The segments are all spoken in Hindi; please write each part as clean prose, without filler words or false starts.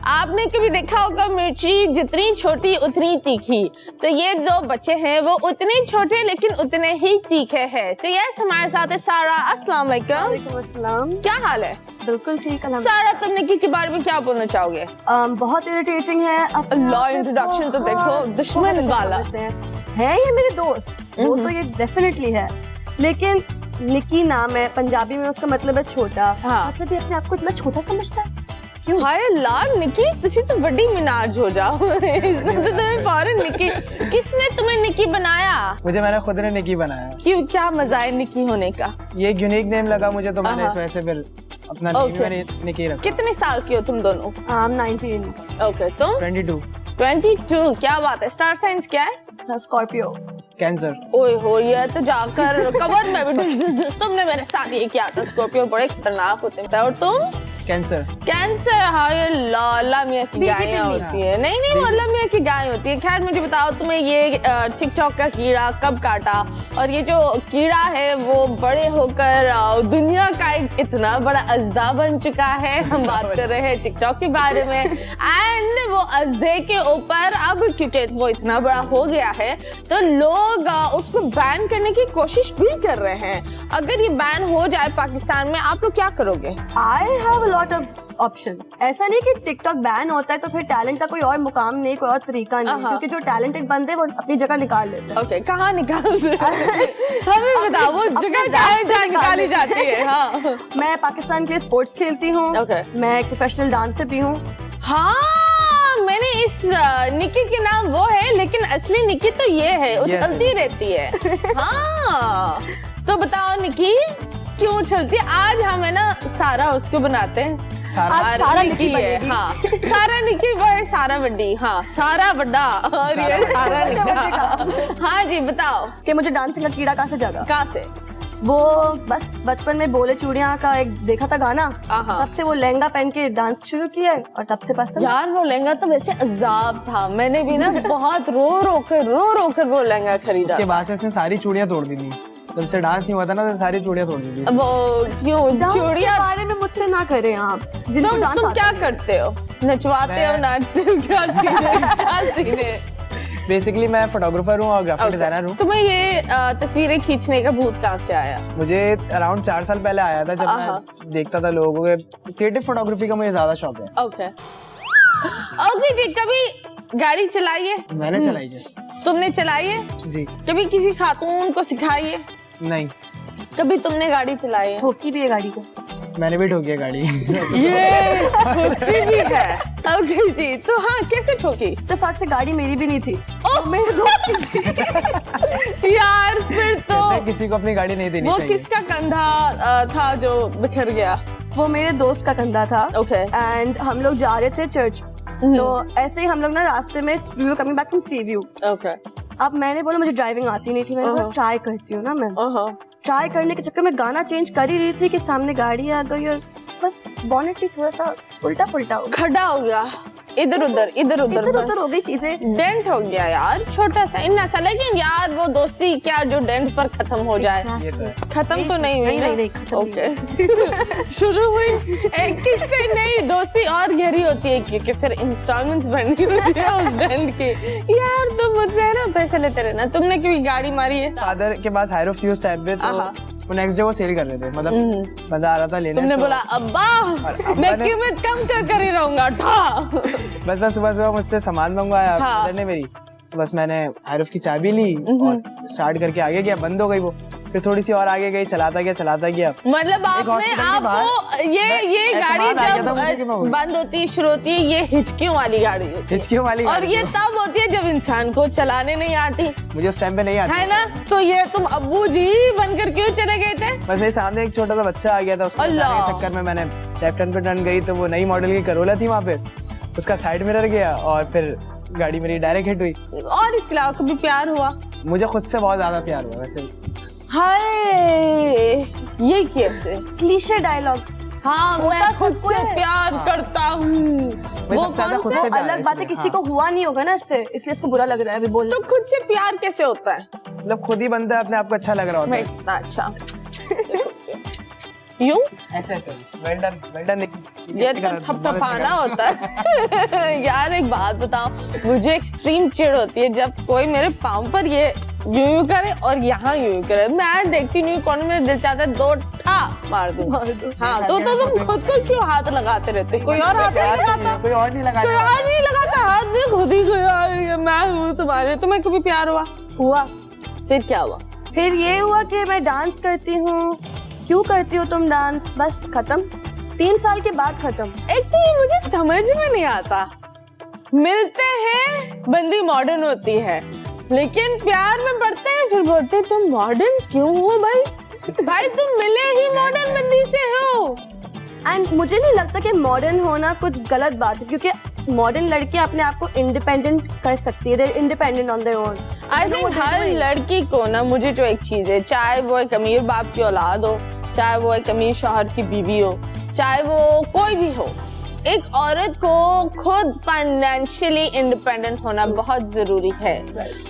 आपने कभी देखा होगा मिर्ची जितनी छोटी उतनी तीखी, तो ये जो बच्चे हैं वो उतने छोटे लेकिन उतने ही तीखे हैं। सो यस, हमारे साथ है सारा। अस्सलाम वालेकुम। अस्सलाम। क्या हाल है? बिल्कुल ठीक। सारा, तुम निकी के बारे में क्या बोलना चाहोगे? बहुत इरिटेटिंग है। लॉ इंट्रोडक्शन तो देखो, दुश्मन वाला है ये मेरे दोस्त, वो तो ये डेफिनेटली है, लेकिन निकी नाम है, पंजाबी में उसका मतलब है छोटा। हाँ। मतलब ये अपने आप को इतना छोटा समझता है क्यों? हाय लाल निकी, तुसी तो बड़ी मिनाज हो जाओ। इसने तो तुम्हें फौरन निकी। किसने तुम्हें निकी बनाया? मैंने खुद ने निकी बनाया। क्यों, क्या मजा है निकी होने का? ये एक यूनिक नेम लगा मुझे, तो मैंने इस वजह से फिर अपना नेम मैंने निकी रखा। कितने साल की हो तुम दोनों? 19। ओके, तुम? 22। क्या बात है। स्टार साइंस क्या है? स्कॉर्पियो। कैंसर। ओए हो, ये तो जाकर कवर में भी तुमने मेरे साथ ये किया था। स्कॉर्पियो बड़े खतरनाक होते हैं। और तुम? कैंसर। हाय लाला मियाँ की गायें होती है। नहीं वो अल्लाह मियाँ की गाय होती है। खैर मुझे बताओ, तुम्हें ये टिकटॉक का कीड़ा कब काटा? और ये जो कीड़ा है वो बड़े होकर दुनिया का एक इतना बड़ा अजदा बन चुका है। हम बात कर रहे हैं टिकटॉक के बारे में। एंड वो अजदे के ऊपर अब क्योंकि वो इतना बड़ा हो गया है तो लोग उसको बैन करने की कोशिश भी कर रहे हैं। अगर ये बैन हो जाए पाकिस्तान में, आप लोग क्या करोगे? I have lot of options. ऐसा नहीं कि टिकटॉक बैन होता है तो फिर टैलेंट का कोई और मुकाम नहीं, कोई और तरीका नहीं, क्योंकि जो टैलेंटेड बंदे हैं वो अपनी जगह निकाल लेते हैं। ओके, कहाँ निकाल रहे हैं? हमें बताओ वो जगह कहाँ जहाँ निकाली जाती है? हाँ, मैं पाकिस्तान के लिए स्पोर्ट्स खेलती हूँ। मैं एक प्रोफेशनल डांसर भी हूँ। हाँ, मैंने इस निकी के नाम वो है, लेकिन असली निकी तो ये है, उछलती रहती है। हाँ, तो बताओ निकी क्यों उछलती है? आज हम है ना सारा उसको बनाते हैं। सारा निकी है। हाँ, सारा निकी वो है, सारा बड्डी। हाँ, सारा बड्डा और ये सारा निका। हाँ जी, बताओ कि मुझे डांसिंग का कीड़ा कहाँ से जागा? कहाँ से? वो बस बचपन में बोले चूड़ियाँ का एक देखा था गाना, तब से वो लहंगा पहन के डांस शुरू किया है और तब से पसंद। यार वो लहंगा तो वैसे अजाब था। मैंने भी ना बहुत रो रो कर वो लहंगा खरीदा। उसके बाद से इसने सारी चूड़ियाँ तोड़ दी थी। जब से डांस नहीं हुआ था ना तो सारी चूड़ियाँ तोड़ दी थी। वो क्यों? चूड़ियाँ बारे में मुझसे ना करें आप। तुम क्या करते हो? नचवाते हो, नाचते हो? क्या सीन है? बेसिकली मैं फोटोग्राफर हूँ और ग्राफिक डिजाइनर हूँ। तुम्हें ये तस्वीरें खींचने का भूत कहाँ से आया? मुझे अराउंड 4 साल पहले आया था, जब मैं देखता था लोगों के क्रिएटिव फोटोग्राफी का मुझे ज्यादा शौक है। ओके जी, कभी गाड़ी चलाई है? मैंने चलाई है। तुमने चलाई है जी? कभी किसी खातून को सिखाई है? नहीं। कभी तुमने गाड़ी चलाई है? ठोकी भी है गाड़ी को? मैंने भी ठोकी है गाड़ी। ये ठोकी भी है। ओके जी, तो हाँ, कैसे ठोकी? इत्तेफाक से गाड़ी मेरी भी नहीं थी, मेरे दोस्त की थी। यार फिर तो किसी को अपनी गाड़ी नहीं देनी चाहिए। वो किसका कंधा था जो बिखर गया? वो मेरे दोस्त का कंधा था। ओके। एंड हम लोग जा रहे थे चर्च, तो ऐसे ही हम लोग ना रास्ते में we were coming back from sea view. Okay. अब मैंने बोला मुझे ड्राइविंग आती नहीं थी, मैंने बोला ट्राई करती हूँ ना मैं। ट्राई करने के चक्कर में गाना चेंज कर ही रही थी कि सामने गाड़ी आ गई और बस बॉनेट ही थोड़ा सा उल्टा पुल्टा हो गया, खड़ा हो गया, इधर उधर हो गई चीजें, डेंट हो गया यार, छोटा सा इतना सा। लेकिन यार वो दोस्ती क्या जो डेंट पर खत्म हो जाए? खत्म तो नहीं हुई? नहीं, ओके। शुरू हुई किससे? नहीं, दोस्ती और गहरी होती है क्योंकि फिर इंस्टॉलमेंट्स भरनी होती है उस डेंट की। यार तुम मुझसे ना पैसे लेते रहना। तुमने कभी गाड़ी मारी है? फादर के पास हायर ऑफ थी उस टाइम पे, तो वो नेक्स्ट डे वो सेल कर रहे थे, मतलब बंदा आ रहा था लेने। तुमने बोला अब्बा मैं कीमत कम कर ही रहूंगा। बस सुबह मुझसे सामान मंगवाया ने मेरी, तो बस मैंने हायर ऑफ की चाबी ली और स्टार्ट करके आगे गया, बंद हो गई वो। फिर थोड़ी सी और आगे गई, चलाता गया। मतलब आपको ये गाड़ी जब बंद होती है, शुरू होती है, ये हिचकियों वाली गाड़ी होती है। और ये तब होती है जब इंसान को चलाने नहीं आती। मुझे उस टाइम पे नहीं आती है ना? तो ये तुम अब्बू जी बनकर क्यों चले गए थे? बस मेरे सामने एक छोटा सा बच्चा आ गया था, उसको बचाने के चक्कर में मैंने लेफ्ट हैंड पे टर्न करी, तो वो नई मॉडल की करोला थी वहाँ पे, उसका साइड मिरर गया और फिर गाड़ी मेरी डायरेक्ट हिट हुई। और इसके अलावा कभी प्यार हुआ? मुझे खुद से बहुत ज्यादा प्यार हुआ वैसे। हाय, ये कैसे? Cliche dialogue. हाँ, मैं खुद से प्यार करता हूँ। वो अलग बात है, किसी को हुआ नहीं होगा ना इससे, इसलिए इसको बुरा लग रहा है अभी बोल। तो खुद से प्यार कैसे होता है? मतलब खुद ही बनता है, अपने आप को अच्छा लग रहा होता है। अच्छा यूं ऐसे ऐसे वेल डन ये तो थपथपाना होता है। यार एक बात बताओ, मुझे एक्सट्रीम चिढ़ होती है जब कोई मेरे पाँव पर ये यूं करे और यहाँ यूं करे। मैं देखती नहीं कौन मेरा दिल चाहता है दो ठा मार दूं। हाँ तो तुम खुद को क्यों हाथ लगाते रहते? कोई और हाथ नहीं लगाता, कोई और नहीं लगाता, कोई और नहीं लगाता हाथ में, खुद ही मैं हूँ तुम्हारे। तुम्हें कभी प्यार हुआ? फिर क्या हुआ? फिर ये हुआ कि मैं डांस करती हूँ। क्यों करती हो तुम डांस? बस खत्म, 3 साल के बाद खत्म। एक तो ये मुझे समझ में नहीं आता, मिलते हैं बंदी मॉडर्न होती है, लेकिन प्यार में पड़ते हैं फिर बोलते हैं तुम मॉडर्न क्यों हो भाई? भाई तुम मिले ही मॉडर्न बंदी से हो। एंड मुझे नहीं लगता कि मॉडर्न होना कुछ गलत बात है, क्योंकि मॉडर्न लड़कियां अपने आप को इंडिपेंडेंट कर सकती है। They're independent on their own. I think हर लड़की को ना, मुझे जो एक चीज है, चाहे वो एक अमीर बाप की औलाद हो, चाहे वो एक अमीर शौहर की बीवी हो, चाहे वो कोई भी हो, एक औरत को खुद फाइनेंशियली इंडिपेंडेंट होना बहुत जरूरी है।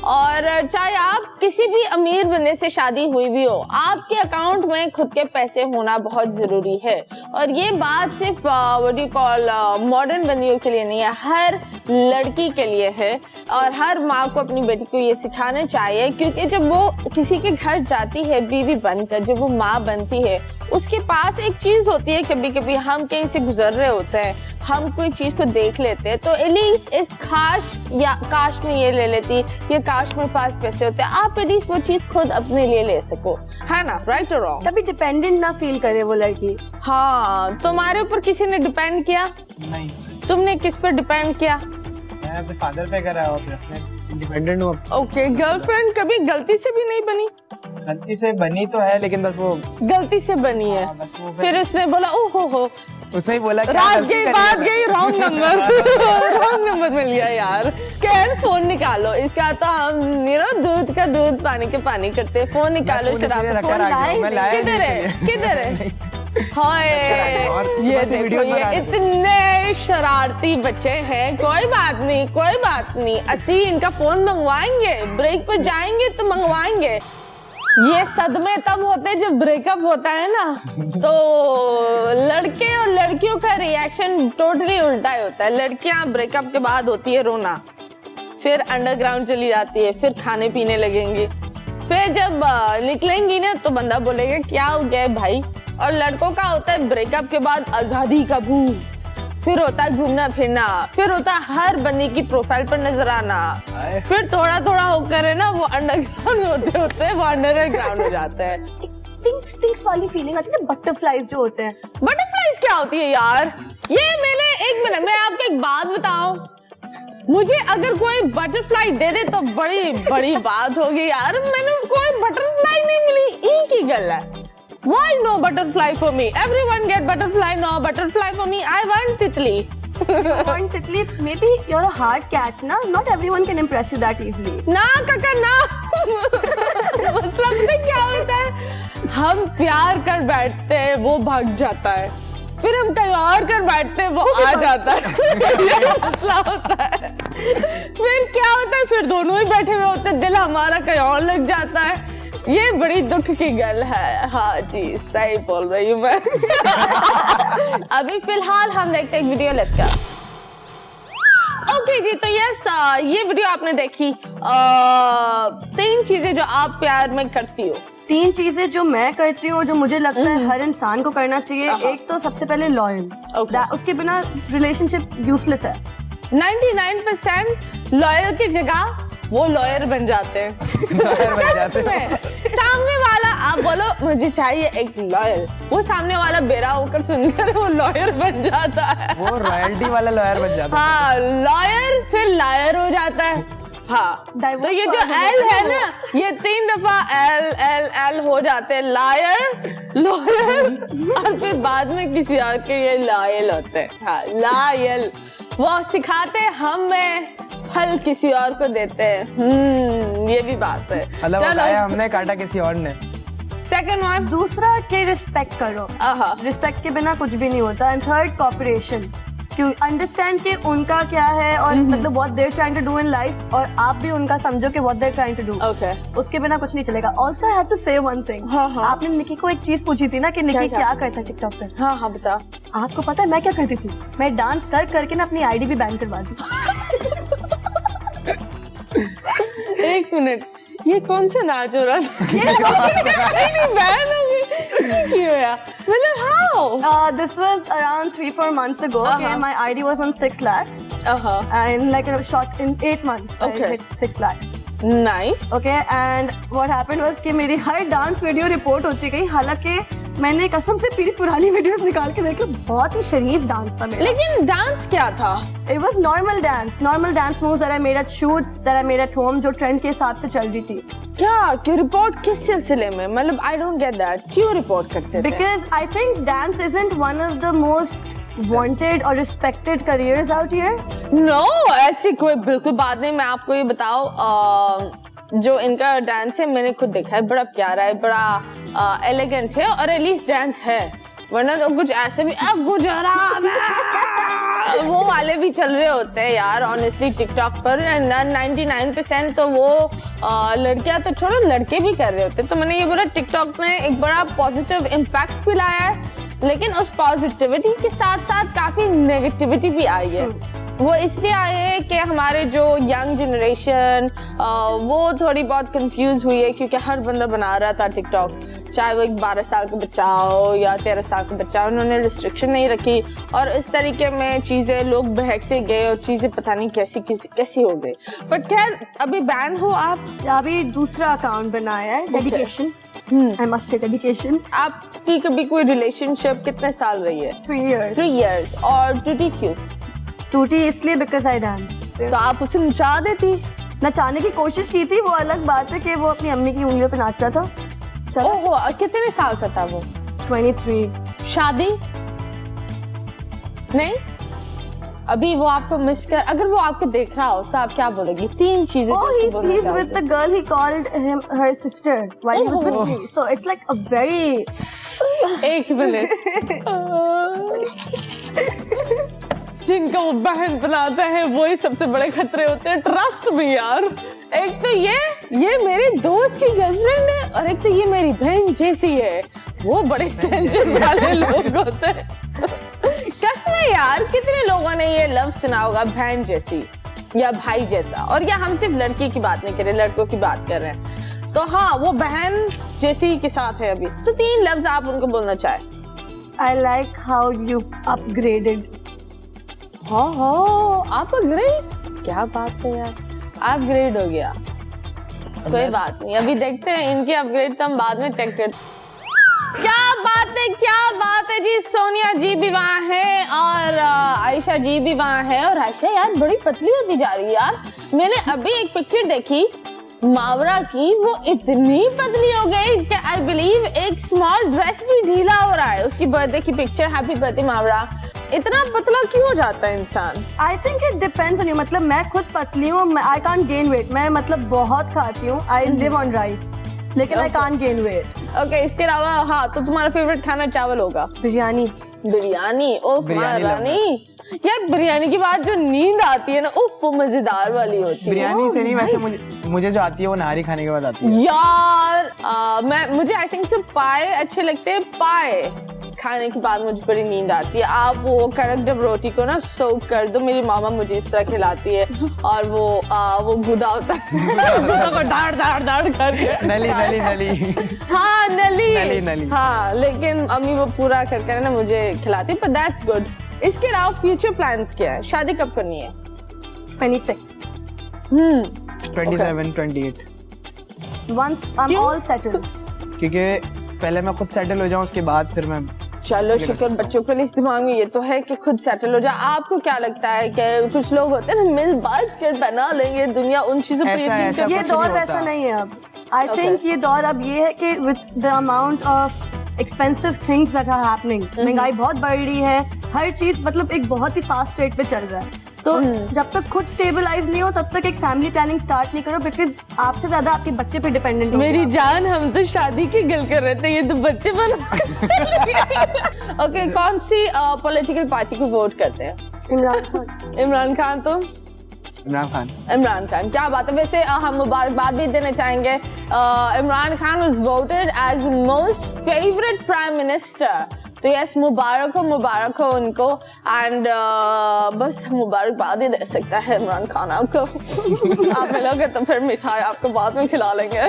और चाहे आप किसी भी अमीर बंदे से शादी हुई भी हो, आपके अकाउंट में खुद के पैसे होना बहुत जरूरी है। और ये बात सिर्फ व्हाट यू कॉल मॉडर्न बंदियों के लिए नहीं है, हर लड़की के लिए है। और हर माँ को अपनी बेटी को ये सिखाना चाहिए, क्योंकि जब वो किसी के घर जाती है बीवी बनकर, जब वो माँ बनती है, उसके पास एक चीज होती है, कभी कभी हम कहीं से गुजर रहे होते हैं, हम कोई चीज को देख लेते हैं, तो एटलीस्ट इस काश में ये ले लेती, ये काश मेरे पास पैसे होते, आप एटलीस्ट वो चीज खुद अपने लिए ले सको, है ना? राइट और रॉन्ग? कभी डिपेंडेंट ना फील करे वो लड़की। हाँ, तुम्हारे ऊपर किसी ने डिपेंड किया? नहीं। तुमने किस पर डिपेंड किया? मैं अपने फादर पे करा और अपने इंडिपेंडेंट हूँ। ओके, गर्लफ्रेंड कभी गलती से भी नहीं बनी? गलती से बनी तो है, लेकिन बस वो गलती से बनी है। बस वो फिर उसने बोला ओहो हो, उसने ही बोला कि रात गई बात गई, रॉन्ग नंबर मिल गया यार। कैन फोन निकालो, इसका तो हम दूध का दूध पानी के पानी करते हैं। फोन निकालो, शराब का फोन किधर है? हाय ये देखो, ये इतने शरारती बच्चे हैं। कोई बात नहीं, असी इनका फोन मंगवाएंगे, ब्रेक पर जाएंगे तो मंगवाएंगे। ये सदमे तब होते हैं जब ब्रेकअप होता है ना, तो लड़के और लड़कियों का रिएक्शन टोटली उल्टा ही होता है। लड़कियां ब्रेकअप के बाद होती है रोना, फिर अंडरग्राउंड चली जाती है, फिर खाने पीने लगेंगी, फिर जब निकलेंगी ना तो बंदा बोलेगा क्या हो गया भाई। और लड़कों का होता है ब्रेकअप के बाद आजादी का भूख, फिर होता है घूमना फिरना, फिर होता है हर बंदी की प्रोफाइल पर नजर आना, फिर थोड़ा थोड़ा होकर है ना वो अंडरग्राउंड होते वो अंडरग्राउंड हो जाते हैं। टिंक्स वाली फीलिंग आती है ना, बटरफ्लाइज जो होते हैं। बटरफ्लाइज क्या होती है यार? ये मैंने एक मिनट, मैं आपको एक बात बताऊं, मुझे अगर कोई बटरफ्लाई दे दे तो बड़ी बड़ी बात होगी यार। मैंने कोई बटरफ्लाई नहीं मिली, ई की गल है। Why no butterfly for me? Everyone get butterfly, no butterfly for me. I want titli. Want titli? Maybe you're a hard catch, na? Not everyone can impress you that easily. ना काका ना। मसला पता क्या होता है? हम प्यार कर बैठते हैं, वो भाग जाता है, फिर हम कहीं और कर बैठते हैं, वो आ जाता है। ये मसला होता है। फिर क्या होता है? फिर दोनों ही बैठे हुए होते हैं, दिल हमारा कहीं और लग जाता है। ये बड़ी दुख की गल है। हाँ जी, सही बोल रही हूँ मैं। अभी फिलहाल हम देखते हैं एक वीडियो, लेट्स गो। ओके जी, तो यस, ये वीडियो आपने देखी। 3 चीजें जो आप प्यार में करती हो। 3 चीजें जो मैं करती हूँ, जो मुझे लगता है हर इंसान को करना चाहिए। एक तो सबसे पहले लॉयल, उसके बिना रिलेशनशिप यूजलेस है। 99% लॉयल की जगह वो लॉयर बन जाते हैं। सामने वाला, आप बोलो मुझे चाहिए एक लॉयर, वो सामने वाला बेरा होकर सुनकर वो लॉयर बन जाता है, वो रॉयल्टी वाला लॉयर बन जाता है। हाँ, लॉयर फिर लायर हो जाता है। हाँ, तो ये जो एल है ना, ये 3 दफा एल हो जाते हैं, लायर, लॉयर, और फिर बाद में किसी और के ये लॉयल होते हैं। हाँ, लॉयल, वो सिखाते हमें, फल किसी और को देते हैं। ये भी बात है। चलो, हमने काटा किसी और ने। सेकंड वन, दूसरा के रिस्पेक्ट करो। रिस्पेक्ट के बिना कुछ भी नहीं होता। And third, cooperation. क्यों अंडरस्टैंड कि उनका क्या है और मतलब what they're trying to do in life और आप भी उनका समझो कि what they're trying to do. Okay. उसके बिना कुछ नहीं चलेगा. Also I have to say one thing. हाँ. आपने निकी को एक चीज पूछी थी ना कि निकी क्या करता है टिकटॉक पे. हाँ बता. आपको पता है मैं क्या करती थी? मैं डांस कर करके ना अपनी आईडी भी बैन करवा दी. एक मिनट, ये कौन सा नाच हो रहा था? नहीं बैन हो गई क्यों यार? मतलब how? This was around 3-4 months ago. Okay, my ID was on 6 lakhs. And like a shot in 8 months. Okay. I hit 6 lakhs. Nice. Okay, and what happened was कि मेरी हर डांस वीडियो रिपोर्ट होती गई. हालांकि मैंने कसम से पूरी पुरानी वीडियोस निकाल के देख ली. बहुत ही शरीफ डांस था मेरा. लेकिन डांस क्या था? It was normal dance moves that I made at shoots, that I made at home, जो ट्रेंड के हिसाब से चल रही थी. क्या रिपोर्ट किस सिलसिले में? मतलब I don't get that. क्यों रिपोर्ट करते थे? Because I think dance isn't one of the most wanted or respected careers out here. No, ऐसी कोई बिल्कुल बात नहीं. मैं आपको ये बताओ, जो इनका डांस है मैंने खुद देखा है, बड़ा प्यारा है, बड़ा एलिगेंट है और एटलीस्ट डांस है. वरना तो कुछ ऐसे भी अब गुजरात वो वाले भी चल रहे होते हैं यार ऑनेस्टली टिकटॉक पर. 99% तो वो लड़कियां तो छोड़ो लड़के भी कर रहे होते हैं. तो मैंने ये बोला टिकटॉक में एक बड़ा पॉजिटिव इम्पैक्ट भी लाया है, लेकिन उस पॉजिटिविटी के साथ साथ काफी नेगेटिविटी भी आई है. वो इसलिए आए हैं कि हमारे जो यंग जनरेशन वो थोड़ी बहुत कंफ्यूज हुई है, क्योंकि हर बंदा बना रहा था टिकटॉक, चाहे वो एक 12 साल का बच्चा हो या 13 साल का बच्चा हो. उन्होंने रिस्ट्रिक्शन नहीं रखी और इस तरीके में चीज़ें लोग बहकते गए और चीज़ें पता नहीं कैसी हो गई. बट खैर अभी बैन हो आप? अभी दूसरा अकाउंट बनाया है. Dedication, I must say dedication. आपकी कभी कोई रिलेशनशिप कितने साल रही है? 3 years. 3 years. और टूटी क्यों? टूटी इसलिए बिकॉज आई डांस. तो आप उसे नचा देती? नचाने की कोशिश की थी, वो अलग बात है कि वो अपनी अम्मी की उंगलियों पे नाच रहा था. चलो. ओह, कितने साल का था वो? 23. शादी नहीं? अभी वो आपको मिस कर, अगर वो आपको देख रहा हो तो आप क्या बोलोगी? 3 चीजें. Oh, he's with the girl he called her sister while he was with me. So it's like a very. एक मिनट. जिनका वो बहन बनाता है वो ही सबसे बड़े खतरे होते हैं. ट्रस्ट में यार. एक तो ये मेरे दोस्त की गर्लफ्रेंड है और एक तो ये मेरी बहन जैसी है. वो बड़े टेंशन वाले लोग होते हैं. कसमें यार, कितने लोगों ने ये लफ्ज सुना होगा, बहन जैसी या भाई जैसा. और या हम सिर्फ लड़की की बात नहीं कर रहे, लड़कों की बात कर रहे हैं. तो हाँ, वो बहन जैसी के साथ है अभी. तो 3 लफ्ज आप उनको बोलना चाहे. I like how you've upgraded. हाँ, अपग्रेड. क्या बात है यार, अपग्रेड हो गया. कोई बात नहीं, अभी देखते हैं इनकी अपग्रेड तो हम बाद में चेक करते. क्या बात है जी. सोनिया जी भी वहाँ है और आयशा जी भी वहाँ है. और आयशा यार बड़ी पतली होती जा रही है यार. मैंने अभी एक पिक्चर देखी मावरा की, वो इतनी पतली हो गई कि आई बिलीव एक स्मॉल ड्रेस भी ढीला हो रहा है. उसकी बर्थडे की पिक्चर, हैप्पी बर्थडे मावरा. इतना पतला क्यों हो जाता है इंसान? I think it depends on you. मतलब मैं खुद पतली हूँ, I can't gain weight. मैं मतलब बहुत खाती हूँ. I live on rice. लेकिन I can't gain weight. Okay, इसके अलावा हाँ, तो तुम्हारा फेवरेट खाना चावल होगा? बिरयानी. ओफ महारानी. यार बिरयानी की बात जो नींद आती है ना, उफ, वो मजेदार वाली होती है. बिरयानी से नहीं, वैसे मुझे जो आती है वो नारी खाने के बाद आती है यार. मुझे आई थिंक सिर्फ पाए अच्छे लगते हैं. पाए खाने के बाद मुझे बड़ी नींद आती है. आप वो कड़क डब रोटी को ना सोक कर दो. मेरी मामा मुझे इस तरह खिलाती है और वो गुदा होता है गुदा को डाड़ करके नली. हाँ नली. हाँ, लेकिन अम्मी वो पूरा कर ना मुझे खिलाती है. पर दैट्स गुड. इसके अलावा फ्यूचर प्लान्स क्या है? शादी कब करनी है? 26. 27, 28. Once I'm all settled. क्योंकि पहले मैं खुद सेटल हो जाऊं, उसके बाद फिर मैं. चलो शुक्र, बच्चों के लिए इस दिमाग में ये तो है कि खुद सेटल हो जाए. आपको क्या लगता है कि कुछ लोग होते हैं ना, मिल बांट कर बना लेंगे दुनिया, उन चीजों पर ये दौर वैसा नहीं है अब. I think ये दौर अब ये है कि with the amount of expensive things that are happening, महंगाई बहुत बढ़ रही है, हर चीज मतलब एक बहुत ही फास्ट रेट पे चल रहा है. तो जब तक खुद स्टेबलाइज नहीं हो तब तक एक फैमिली प्लानिंग स्टार्ट नहीं करो, बिकॉज आपसे ज्यादा आपके बच्चे पे डिपेंडेंट हो। मेरी जान, हम तो शादी की गल कर रहे थे, ये तो बच्चे बना। ओके, कौन सी पॉलिटिकल पार्टी को वोट करते हैं? इमरान खान। इमरान खान। तो इमरान खान। इमरान खान, क्या बात है। वैसे हम मुबारकबाद भी देना चाहेंगे। Imran Khan was voted as the most favourite prime minister. तो यस, मुबारक हो उनको। एंड बस मुबारकबाद ही दे सकता है इमरान खान आपको। आप मिलोगे तो फिर मिठाई आपको बाद में खिला लेंगे।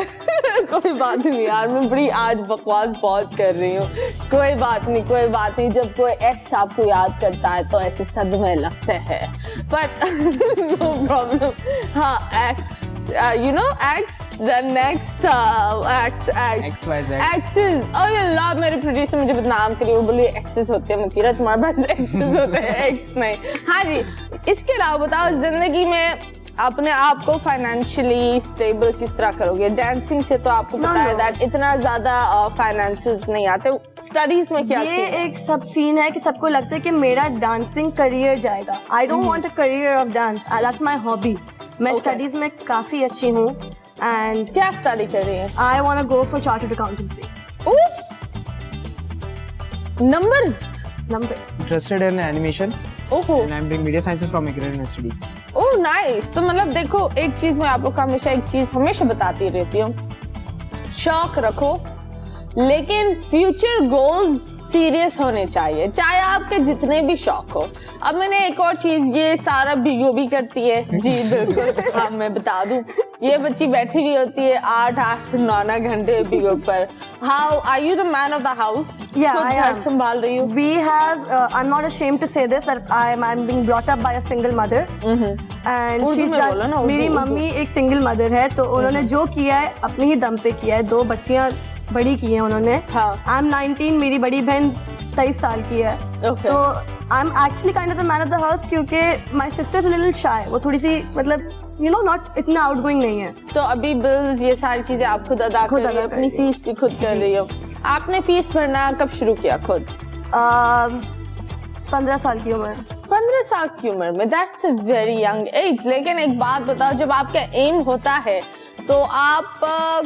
कोई बात नहीं यार, मैं बड़ी आज बकवास बहुत कर रही हूँ। कोई बात नहीं। जब कोई एक्स आपको याद करता है तो ऐसे सदमे लगते हैं, बट नो प्रॉब्लम। हाँ, X, you know X, the next access. Oh Allah, मेरे प्रोड्यूसर मुझे बदनाम करिए, बोलिए एक्सेस होते हैं मतीरा, तुम्हारे पास एक्सेस होते हैं, एक्स नहीं। हाँ जी, इसके अलावा बताओ, जिंदगी में अपने आप को फाइनेंशियली स्टेबल किस तरह करोगे? डांसिंग से तो आपको पता है दैट इतना ज्यादा फाइनेंसेस नहीं आते। स्टडीज में क्या ये एक सब सीन है कि सबको लगता है कि मेरा डांसिंग करियर जाएगा। I don't want a career of dance, that's my hobby. मैं स्टडीज में काफी अच्छी हूँ। एंड क्या स्टडी कर रही है? I want to go for chartered accountancy. Numbers. Interested in animation. ओहो। And I'm doing media sciences from Mcgill University. Oh nice. तो मतलब देखो, एक चीज मैं आप लोग को हमेशा बताती रहती हूँ, शौक रखो लेकिन फ्यूचर गोल्स सीरियस होने चाहिए, चाहे आपके जितने भी शौक हो। अब मैंने एक और चीज, ये सारा भिगो भी करती है जी, बिल्कुल। हाँ, मैं बता दूं, ये बच्ची बैठी हुई होती है 8-9 घंटे भिगो पर। How are you the man of the house? घर संभाल रही हूँ। We have, I'm not ashamed to say this, that I'm being brought up by a single mother. And she's done, मेरी मम्मी एक सिंगल मदर है, तो उन्होंने जो किया है अपने ही दम पे किया है। 2 बच्चियां बड़ी की हैं उन्होंने। I'm 19, मेरी बड़ी बहन 23 साल की है। तो I'm actually kind of the man of the house, क्योंकि my sister is a little shy, वो थोड़ी सी मतलब you know not इतना आउटगोइंग नहीं है। तो अभी बिल्स, ये सारी चीजें आप खुद अदा कर रही हो, अपनी फीस भी खुद कर रही हो। आपने फीस भरना कब शुरू किया खुद? 15 साल की उम्र। 15 साल की उम्र में, that's a very young age. लेकिन एक बात बताओ, जब आपका एम होता है तो आप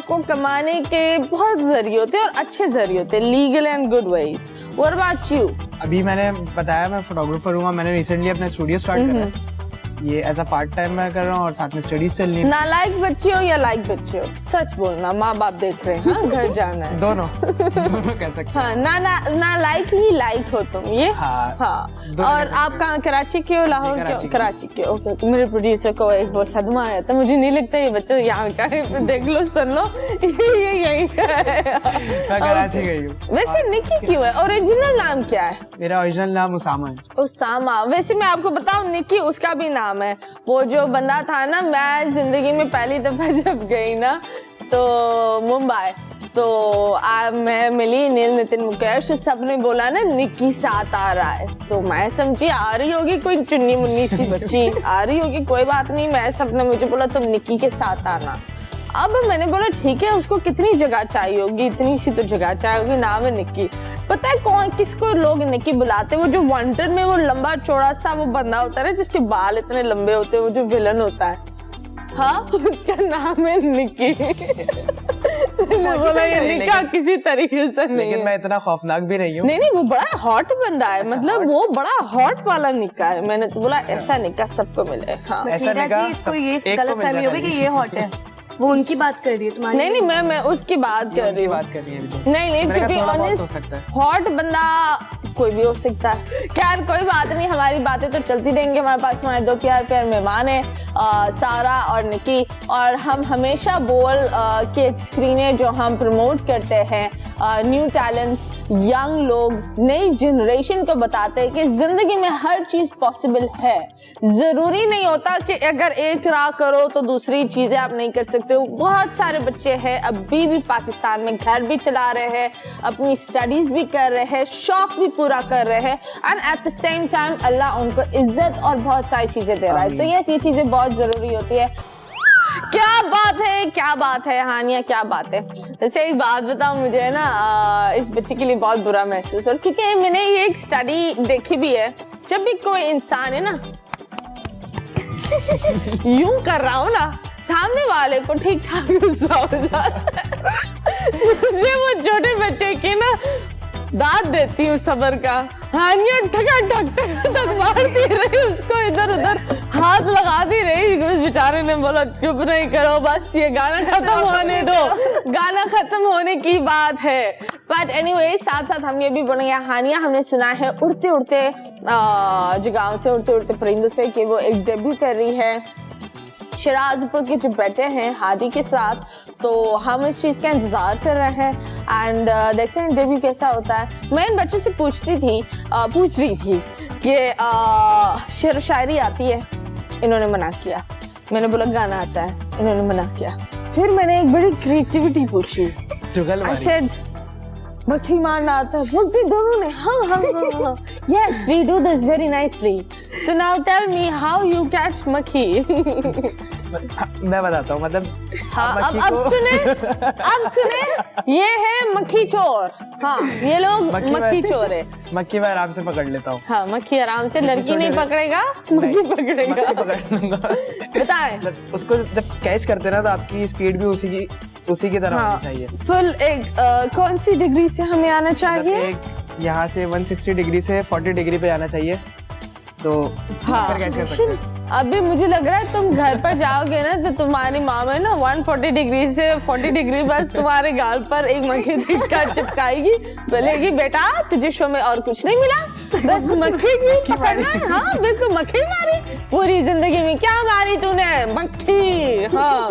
को कमाने के बहुत जरिए होते हैं और अच्छे जरिए होते हैं, legal and good ways. What about you? अभी मैंने बताया मैं फोटोग्राफर हूँ। मैंने रिसेंटली अपना स्टूडियो स्टार्ट करा है। ये एज अ पार्ट टाइम मैं कर रहा हूँ और साथ में स्टडीज चल रही है। नालायक बच्चे हो या लायक बच्चे हो? सच बोलना, माँ बाप देख रहे हैं। हाँ, घर जाना है। दोनों कह सकते हैं। हाँ, नालायक ही लायक हो तुम। ये हाँ। और आप कहाँ, कराची के हो, लाहौर के हो? कराची के। ओके। मेरे प्रोड्यूसर को एक वो सदमा आया था, मुझे नहीं लगता ये बच्चा यहाँ का है। देख लो, सुन लो, ये यहीं का है। मैं कराची गई हूँ। वैसे निकी क्यों है? ओरिजिनल नाम क्या है? मेरा ओरिजिनल नाम उसामा है। उसामा। वैसे मैं आपको बताऊं, निकी उसका भी नाम है। वो जो बंदा था ना, मैं जिंदगी में पहली दफा जब गई ना तो मुंबई, तो मैं मिली नील नितिन मुकेश, सबने बोला ना निकी साथ आ रहा है, तो मैं समझी आ रही होगी कोई चुन्नी मुन्नी सी बच्ची आ रही होगी, कोई बात नहीं। मैं सबने मुझे बोला तुम निकी के साथ आना। अब मैंने बोला ठीक है, उसको कितनी जगह चाहिए होगी, इतनी सी तो जगह चाहिए होगी, नाम है निकी। पता है कौन किसको लोग निकी बुलाते? वो जो वांटेड में वो लंबा चौड़ा सा वो बंदा होता है ना, जिसके बाल इतने लंबे होते हैं, वो जो विलन होता है, हाँ, उसका नाम है निकी। मैंने बोला ये निका किसी तरीके से नहीं, लेकिन मैं इतना खौफनाक भी नहीं हूँ। नहीं, वो बड़ा हॉट बंदा है, मतलब वो बड़ा हॉट वाला निका है। मैंने तो बोला ऐसा निका सबको मिले। हाँ, ऐसा निका इसको ये गलतफहमी होगी कि ये हॉट है। वो उनकी बात कर रही है तुम्हारी? नहीं, मैं उसकी बात कर रही हूँ। नहीं, टू बी ऑनेस्ट, हॉट बंदा कोई भी हो सकता है। खैर कोई बात नहीं, हमारी बातें तो चलती रहेंगी। हमारे पास हमारे 2 प्यार मेहमान है, सारा और निकी, और हम हमेशा बोल के स्क्रीनें जो हम प्रमोट करते हैं, न्यू टैलेंट, यंग लोग, नई जनरेशन को बताते हैं कि जिंदगी में हर चीज पॉसिबल है। जरूरी नहीं होता कि अगर एक राह करो तो दूसरी चीजें आप नहीं कर सकते हो। बहुत सारे बच्चे हैं अभी भी पाकिस्तान में, घर भी चला रहे हैं, अपनी स्टडीज भी कर रहे हैं, शौक भी पूरा कर रहे हैं, and at the same time Allah उनको इज्जत और बहुत सारी चीजें दे रहा है। सो यस, ये चीजें बहुत जरूरी होती है। क्या बात है हानिया, क्या बात है। वैसे एक बात बताओ मुझे ना, इस बच्चे के लिए बहुत बुरा महसूस हो, क्योंकि मैंने ये एक स्टडी देखी भी है, जब भी कोई इंसान है ना यूं कर रहा हूँ ना, सामने वाले को ठीक ठाक गुस्सा हो जाता है। मुझे वो छोटे बच्चे की ना दाद देती हूँ सबर का। हानिया ठका ठक ठक ठक मारती रही उसको, इधर उधर हाथ लगाती रही। उस बेचारे ने बोला चुप नहीं करो, बस ये गाना खत्म होने दो, गाना खत्म होने की बात है। बट एनीवे, साथ साथ हम ये भी बोलेंगे, हानिया हमने सुना है उड़ते उड़ते जगहों से, उड़ते उड़ते परिंदों से, कि वो एक डेब्यू कर रही है शराजपुर के जो बेटे हैं हादी के साथ। तो हम इस चीज़ का इंतज़ार कर रहे हैं एंड देखते हैं डेब्यू कैसा होता है। मैं इन बच्चों से पूछ रही थी कि शेर व शायरी आती है, इन्होंने मना किया। मैंने बोला गाना आता है, इन्होंने मना किया। फिर मैंने एक बड़ी क्रिएटिविटी पूछी, I said मक्खी मारना आता है, बोलती दोनों ने हाँ हाँ हाँ हाँ, yes we do this very nicely, so now tell me how you catch मक्खी। मैं बताता हूँ, मतलब हाँ, अब सुने, ये है मक्खी चोर। हाँ, ये लोग मक्खी चोर है। मक्खी मैं आराम से पकड़ लेता हूँ। हाँ, मक्खी आराम से, लड़की नहीं पकड़ेगा, मक्खी पकड़ेगा। पकड़ लूंगा। बताएं। उसको जब कैच करते ना तो आपकी स्पीड भी उसी की तरह होनी चाहिए। फुल एक कौन सी डिग्री से हमें आना चाहिए? एक यहाँ से 160 डिग्री से 40 डिग्री पे आना चाहिए, तो हाँ, कैच कर सकते हैं। अभी मुझे लग रहा है तुम घर पर जाओगे ना तो तुम्हारी माँ है ना 140 डिग्री से 40 डिग्री बस तुम्हारे गाल पर एक मक्खी चिपकाएगी, बोलेगी बेटा तुझे शो में और कुछ नहीं मिला, बस मक्खी की पकड़ना है। हाँ बिल्कुल, मक्खी मारी, पूरी जिंदगी में क्या मारी तूने? मक्खी। हाँ,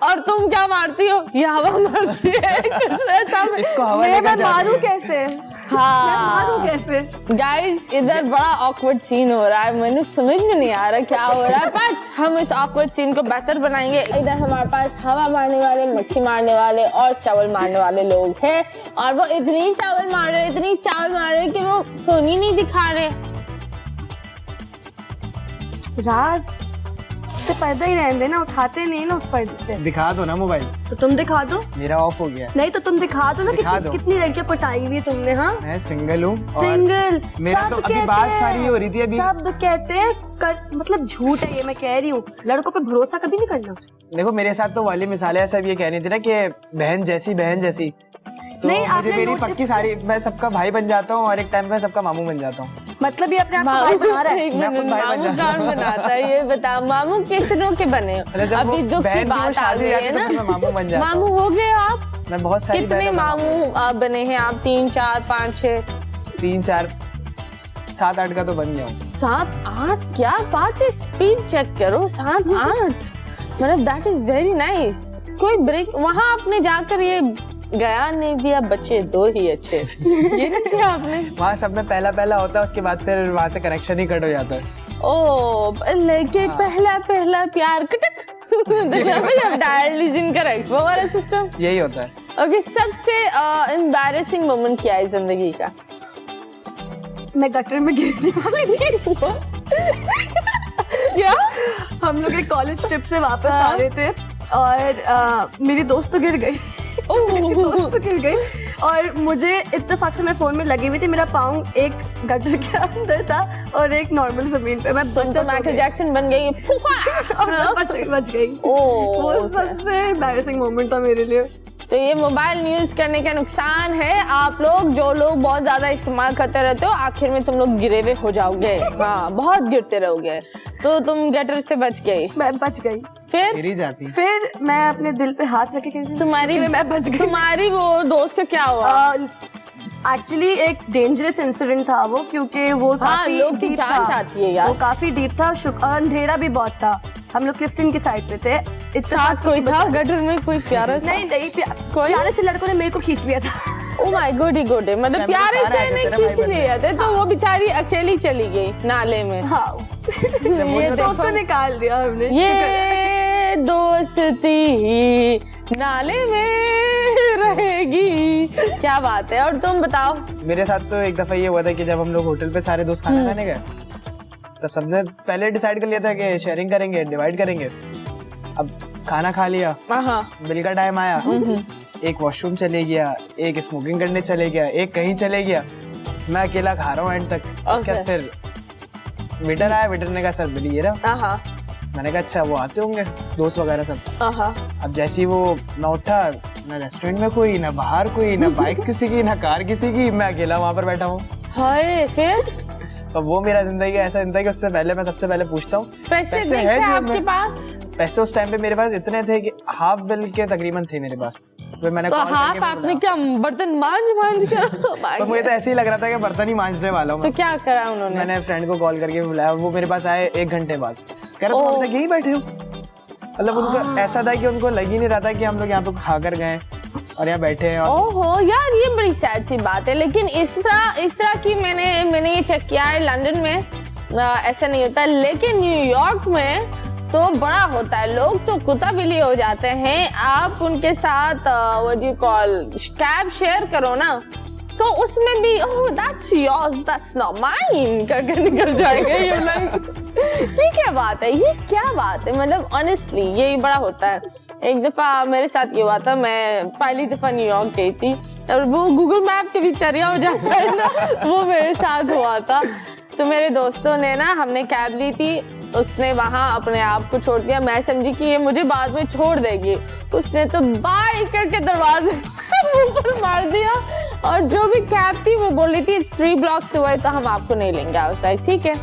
और तुम क्या मारती हो? ये हवा मारती है। इसको हवा लेकर मारूं कैसे? हाँ, मैं मारूं कैसे? गाइस इधर बड़ा ऑकवर्ड सीन हो रहा है, मैंने समझ में नहीं आ रहा क्या हो रहा है, बट हम इस ऑकवर्ड सीन को बेहतर बनाएंगे। इधर हमारे पास हवा मारने वाले, मक्खी मारने वाले और चावल मारने वाले लोग हैं, और वो इतनी चावल मार रहे कि वो फोन ही नहीं दिखा रहे। राज तो पर्दा ही रहने देना, उठाते नहीं ना उस पर्दे से। दिखा दो ना मोबाइल। तो तुम दिखा दो। मेरा ऑफ हो गया। नहीं तो तुम दिखा दो ना, कितनी लड़कियां पटाई हुई तुमने। हाँ, मैं सिंगल हूँ। सिंगल। मेरा तो अभी बात सारी हो रही थी अभी। सब कहते हैं मतलब झूठ है ये, मैं कह रही हूँ। लड़कों पे भरोसा कभी नहीं करना। देखो मेरे साथ तो वाली मिसाल है, सब ये कह रही थी ना कि बहन जैसी, तो नहीं, मुझे मेरी पक्की सारी, मैं सबका भाई बन जाता हूँ और एक टाइम पे सबका मामू बन जाता हूँ। मतलब ये अपने आप को भाई बना रहा है। मैं खुद भाई बन मामू जाता कौन बनाता है ये बता? मामू कितनों के बने? अभी दुख की बात आ गई है ना, मामू बन जाता। मामू हो गए आप? मैं बहुत सारी कितने मामू बने हैं आप? 3 4 5 6 3 4 7 8 का तो बन गया हूँ। 7 8? क्या बात है, स्पीड चेक करो। 7 8 मतलब दैट इज वेरी नाइस। कोई ब्रेक वहाँ आपने जाकर ये गया नहीं दिया, बच्चे 2 ही अच्छे। ये नहीं किया आपने? वहाँ सब में पहला होता है, उसके बाद फिर वहाँ से कनेक्शन ही कट हो जाता है। ओ लेके पहला प्यार कटक। करेक्ट, वो वाला सिस्टम यही होता है। ओके, सबसे एम्बैरेसिंग मोमेंट क्या है जिंदगी का? मैं गटर में गिरने वाली थी। क्या? हम लोग एक कॉलेज ट्रिप से वापस आ रहे थे और मेरी दोस्त तो गिर गई। और मुझे इत्तेफाक से मैं फोन में लगी हुई थी, मेरा पाँव एक गटर के अंदर था और एक नॉर्मल जमीन पे। मैं माइकल जैक्सन बन गई और बच गई। वो सबसे एम्बैरेसिंग मोमेंट था मेरे लिए। तो ये मोबाइल यूज करने का नुकसान है, आप लोग जो लोग बहुत ज्यादा इस्तेमाल करते रहते हो, आखिर में तुम लोग गिरे हुए हो जाओगे। हाँ, बहुत गिरते रहोगे। तो तुम गटर से बच गई? मैं बच गई। फिर मैं अपने दिल पे हाथ रख के मैं बच गई। तुम्हारी वो दोस्त का क्या हुआ? एक्चुअली एक डेंजरस इंसिडेंट था वो, क्योंकि वो काफी डीप था। वो काफी डीप था और अंधेरा भी बहुत था। हम लोग क्लिफ्टन की साइड पे थे। साथ कोई था गटर में? कोई प्यारा सा? नहीं प्यारे से लड़कों ने मेरे को खींच लिया था। Oh my God, मतलब प्यारे से ने खींच लिया था, तो वो बेचारी अकेली चली गई नाले में। हाँ, ये दोस्तों निकाल दिया हमने। ये दोस्ती नाले में रहेगी। क्या बात है। और तुम बताओ? मेरे साथ तो एक दफा ये हुआ था कि जब हम लोग होटल पे सारे दोस्त खाना खाने गए, तब सबने पहले डिसाइड कर लिया था कि शेयरिंग करेंगे, डिवाइड करेंगे। अब खाना खा लिया, बिल का टाइम आया, एक वॉशरूम चले गया, एक स्मोकिंग करने चले गया, एक कहीं चले गया, मैं अकेला खा रहा हूँ एंड तक। फिर वेटर आया, वेटर ने कहा सर बिल ये रहा। मैंने कहा अच्छा वो आते होंगे दोस्त वगैरह सब। अब जैसे ही वो मैं उठा, ना रेस्टोरेंट में कोई, ना बाहर कोई, ना बाइक किसी की, ना कार किसी की, मैं अकेला वहाँ पर बैठा हूँ। हाय, फिर तो वो मेरा जिंदगी का ऐसा जिंदगी, उससे पहले मैं सबसे पहले पूछता हूँ पैसे थे आपके पास? पैसे उस टाइम पे मेरे पास इतने थे कि हाफ बिल के तकरीबन थे मेरे पास। फिर मैंने तो हाफ आपने क्या बर्तन मांझ कर तो मुझे तो ऐसे ही लग रहा था कि बर्तन ही मांझने वाला हूँ। तो क्या करा उन्होंने? मैंने फ्रेंड को कॉल करके बुलाया, वो मेरे पास आए 1 घंटे बाद, कह रहे तुम अब तक यही बैठे हो। मतलब उनको ऐसा था कि उनको लग ही नहीं रहा था कि हम लोग यहाँ पे खा कर गए और यहाँ बैठे हैं। ओहो यार, ये बड़ी सैड सी बात है। लेकिन इस तरह की मैंने ये चेक किया है, लंदन में ऐसा नहीं होता, लेकिन न्यूयॉर्क में तो बड़ा होता है। लोग तो कुत्ता बिल्ली हो जाते हैं। आप उनके साथ what do you call cab share करो ना, तो उसमें भी oh that's yours that's not mine करके निकल जाएंगे। ये क्या बात है, ये क्या बात है? मतलब ऑनेस्टली यही बड़ा होता है। एक दफा मेरे साथ ये हुआ था, मैं पहली दफा न्यूयॉर्क गई थी और वो गूगल मैप के भी चरिया हो जाता है ना, वो मेरे साथ हुआ था। तो मेरे दोस्तों ने ना, हमने कैब ली थी, उसने वहां अपने आप को छोड़ दिया। मैं समझी कि ये मुझे बाद में छोड़ देगी, उसने तो बाय करके दरवाजे ऊपर मार दिया। और जो भी कैब थी वो बोल रही थी 3 ब्लॉक्स अवे, तो हम आपको नहीं लेंगे। उस टाइम ठीक है,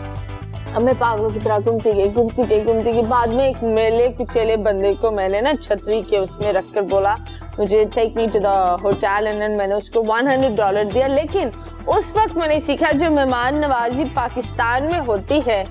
अब मैं पागलों की तरह घूमती गई। बाद में एक मेले कुचेले बंदे को मैंने ना छतरी के उसमें रखकर बोला मुझे take me to the hotel, and मैंने उसको $100 दिया। लेकिन उस वक्त मैंने सीखा जो मेहमान नवाजी पाकिस्तान में होती है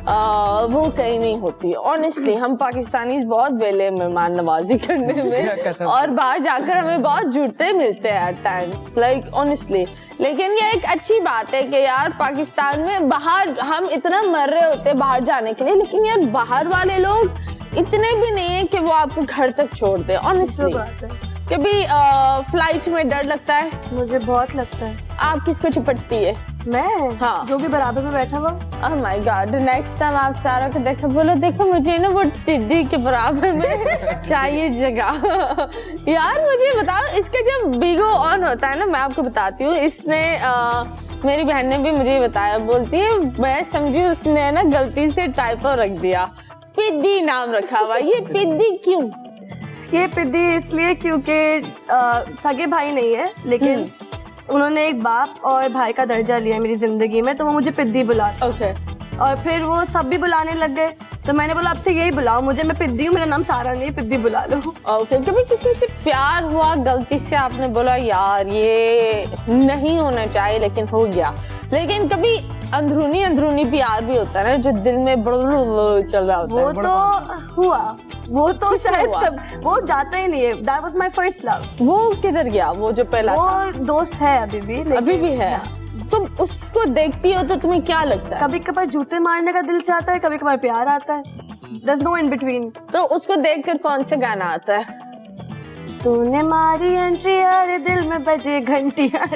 वो कहीं नहीं होती। ऑनेस्टली हम पाकिस्तानी बहुत वेले मेहमान नवाजी करने में, और बाहर जाकर हमें बहुत जूते मिलते हैं एट टाइम, लाइक ऑनेस्टली। लेकिन ये एक अच्छी बात है कि यार पाकिस्तान में बाहर हम इतना मर रहे होते हैं बाहर जाने के लिए, लेकिन यार बाहर वाले लोग इतने भी नहीं है कि वो आपको घर तक छोड़ दे। ऑनेस्टली कभी फ्लाइट में डर लगता है? मुझे बहुत लगता है। आप किसको चिपटती है? मैं? हाँ, जो भी बराबर में बैठा हुआ। Oh my God, next time आप सारा को देखो, बोलो देखो मुझे ना वो टिड्डी के बराबर में चाहिए जगह। यार मुझे बताओ, इसका जब बीगो ऑन होता है ना, मैं आपको बताती हूँ, इसने मेरी बहन ने भी मुझे बताया, बोलती है मैं समझी उसने ना गलती से टाइपो रख दिया, पिद्दी नाम रखा हुआ। ये पिद्दी क्यों? ये पिद्दी इसलिए क्योंकि सगे भाई नहीं है, लेकिन उन्होंने एक बाप और भाई का दर्जा लिया मेरी जिंदगी में, तो वो मुझे पिद्दी बुलाते। ओके। और फिर वो सब भी बुलाने लग गए, तो मैंने बोला आपसे यही बुलाओ, मुझे मैं पिद्दी हूँ, मेरा नाम सारा नहीं, पिद्दी बुला लो। ओके। कभी किसी से प्यार हुआ, गलती से आपने बोला यार ये नहीं होना चाहिए लेकिन हो गया? लेकिन कभी अंदरूनी प्यार भी होता है ना, जो दिल में चल रहा होता है। वो तो हुआ, वो तो शायद तब वो जाता ही नहीं है। That was my first love। वो किधर गया? वो जो पहला वो दोस्त है अभी भी है। तुम उसको देखती हो तो तुम्हें क्या लगता है? कभी कभार जूते मारने का दिल चाहता है, कभी कभार प्यार आता है। There's no in between। तो उसको देखकर कौन से गाना आता है? तूने मारी एंट्री यार, दिल में बजे घंटियां।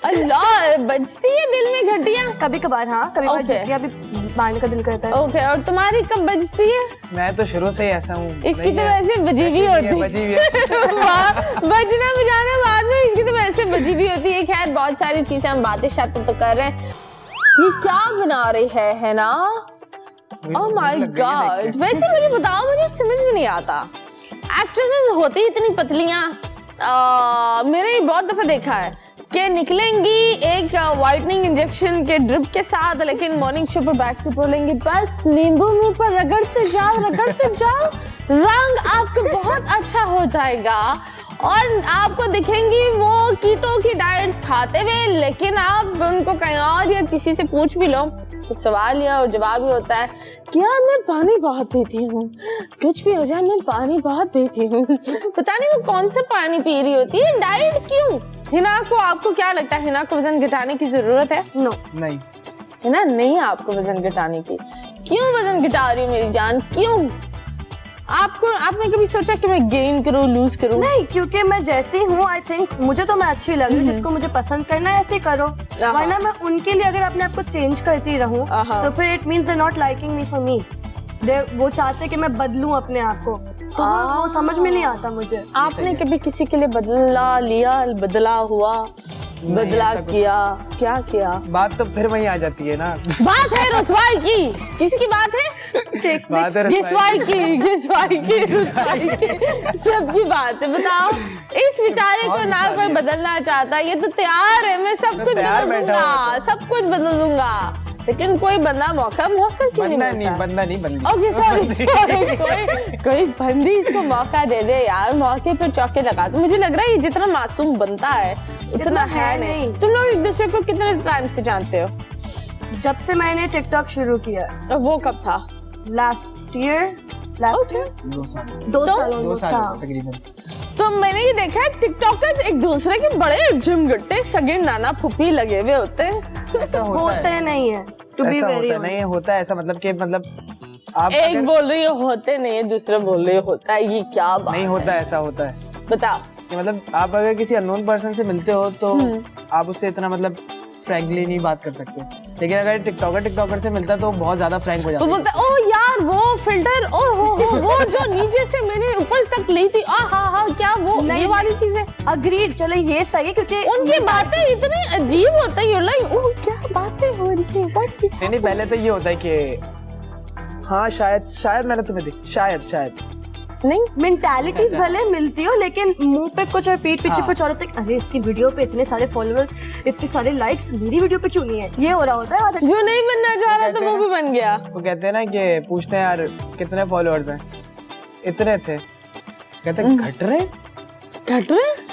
अल्लाह, बजती है दिल में घंटियां? कभी कभार हाँ, कभी कभार जटिया भी मारने का दिल करता है। ओके। और तुम्हारी कब बजती है? मैं तो शुरू से ही ऐसा हूँ। इसकी तो वैसे बजी हुई होती है। बजना बजाना बाद में, इसकी तो वैसे बजी हुई होती है। खैर बहुत सारी चीजें हम बातें शायद तो कर रहे हैं। ये क्या बना रही है ना? Oh my God. वैसे मुझे बताओ, मुझे समझ में नहीं आता, एक्ट्रेसेस होती इतनी पतलियां, मैंने बहुत दफा देखा है कि निकलेंगी एक वाइटनिंग इंजेक्शन के ड्रिप के साथ, लेकिन मॉर्निंग शो पर बैठ के बोलेंगी बस नींबू मुंह पर रगड़ते जाओ, रंग आपका बहुत अच्छा हो जाएगा। और आपको दिखेंगी वो कीटो की डाइट्स खाते हुए, लेकिन आप उनको कहीं और या किसी से पूछ भी लो तो सवाल या और जवाब ही होता है कि यार मैं पानी बहुत पीती हूँ, कुछ भी हो जाए मैं पानी बहुत पीती हूँ। पता नहीं वो कौन सा पानी पी रही होती है। डाइट क्यों? हिना को, आपको क्या लगता है हिना को वजन घटाने की जरूरत है? नो नहीं। हिना नहीं आपको वजन घटाने की? क्यों वजन घटा रही हो मेरी जान, क्यों? आपने कभी सोचा कि मैं गेन करूं, लूज करूं? नहीं, क्योंकि मैं जैसी हूँ आई थिंक मुझे तो मैं अच्छी लग रही हूँ। जिसको मुझे पसंद करना है ऐसे करो, वरना मैं उनके लिए अगर अपने आप को चेंज करती रहूं तो फिर it means they not liking me for me. वो चाहते कि मैं बदलूं अपने आप को, तो वो समझ में नहीं आता मुझे। आपने कभी किसी के लिए बदला हुआ? बदला किया, क्या किया? बात तो फिर वहीं आ जाती है ना। बात है रुसवाई की। किसकी बात है? बात है घिसवाई की, रुसवाई की, सबकी बात है। बताओ, इस बेचारे को ना कोई बदलना चाहता, ये तो तैयार है, मैं सब कुछ बदल दूंगा, सब कुछ बदल दूंगा, लेकिन कोई बंदा मौका क्यों नहीं? बंदा नहीं। ओके सॉरी, कोई बंदी इसको मौका दे दे यार, मौके पे चौके लगा। तो मुझे लग रहा है ये जितना मासूम बनता है उतना है नहीं। तुम लोग एक दूसरे को कितने टाइम से जानते हो? जब से मैंने टिकटॉक शुरू किया। वो कब था? लास्ट ईयर 2 साल तकरीबन। तो मैंने ये देखा है टिकटॉकर्स एक दूसरे के बड़े जिमगट्टे सगे नाना फुफी लगे हुए होते हैं। ऐसा होते नहीं है, टू बी वेरी नहीं होता ऐसा, मतलब आप एक बोल रही हो होते नहीं है, दूसरा बोल रही हो होता है, ये क्या बात? नहीं होता, ऐसा होता है। बताओ। मतलब आप अगर किसी अननोन पर्सन से मिलते हो तो आप उससे इतना मतलब फ्रैंकली नहीं बात कर सकते, लेकिन अगर टिकटॉकर से मिलता तो बहुत ज्यादा फ्रैंक हो जाता। तो बोलता है ओ यार वो फिल्टर, ओ हो वो जो नीचे से मैंने ऊपर तक ली थी, हाँ क्या वो ये वाली चीज है। अग्रीड, चलो ये सही है, क्योंकि उनकी बातें इतनी अजीब होती है, लाइक ओ क्या बातें हो रही है, व्हाट इज। नहीं, पहले तो ये होता है कि हाँ शायद मैंने तुम्हें देखी, शायद नहीं, मेंटालिटीज भले मिलती हो, लेकिन मुंह पे कुछ और पीठ पीछे कुछ और होता है। अरे इसकी वीडियो पे इतने सारे फॉलोअर्स, इतने सारे लाइक्स, मेरी वीडियो पे क्यों नहीं है? ये हो रहा होता है। जो नहीं बनना चाह रहा था वो भी बन गया। वो कहते हैं ना कि पूछते हैं यार कितने फॉलोअर्स हैं, इतने थे, कहते हैं घट रहे।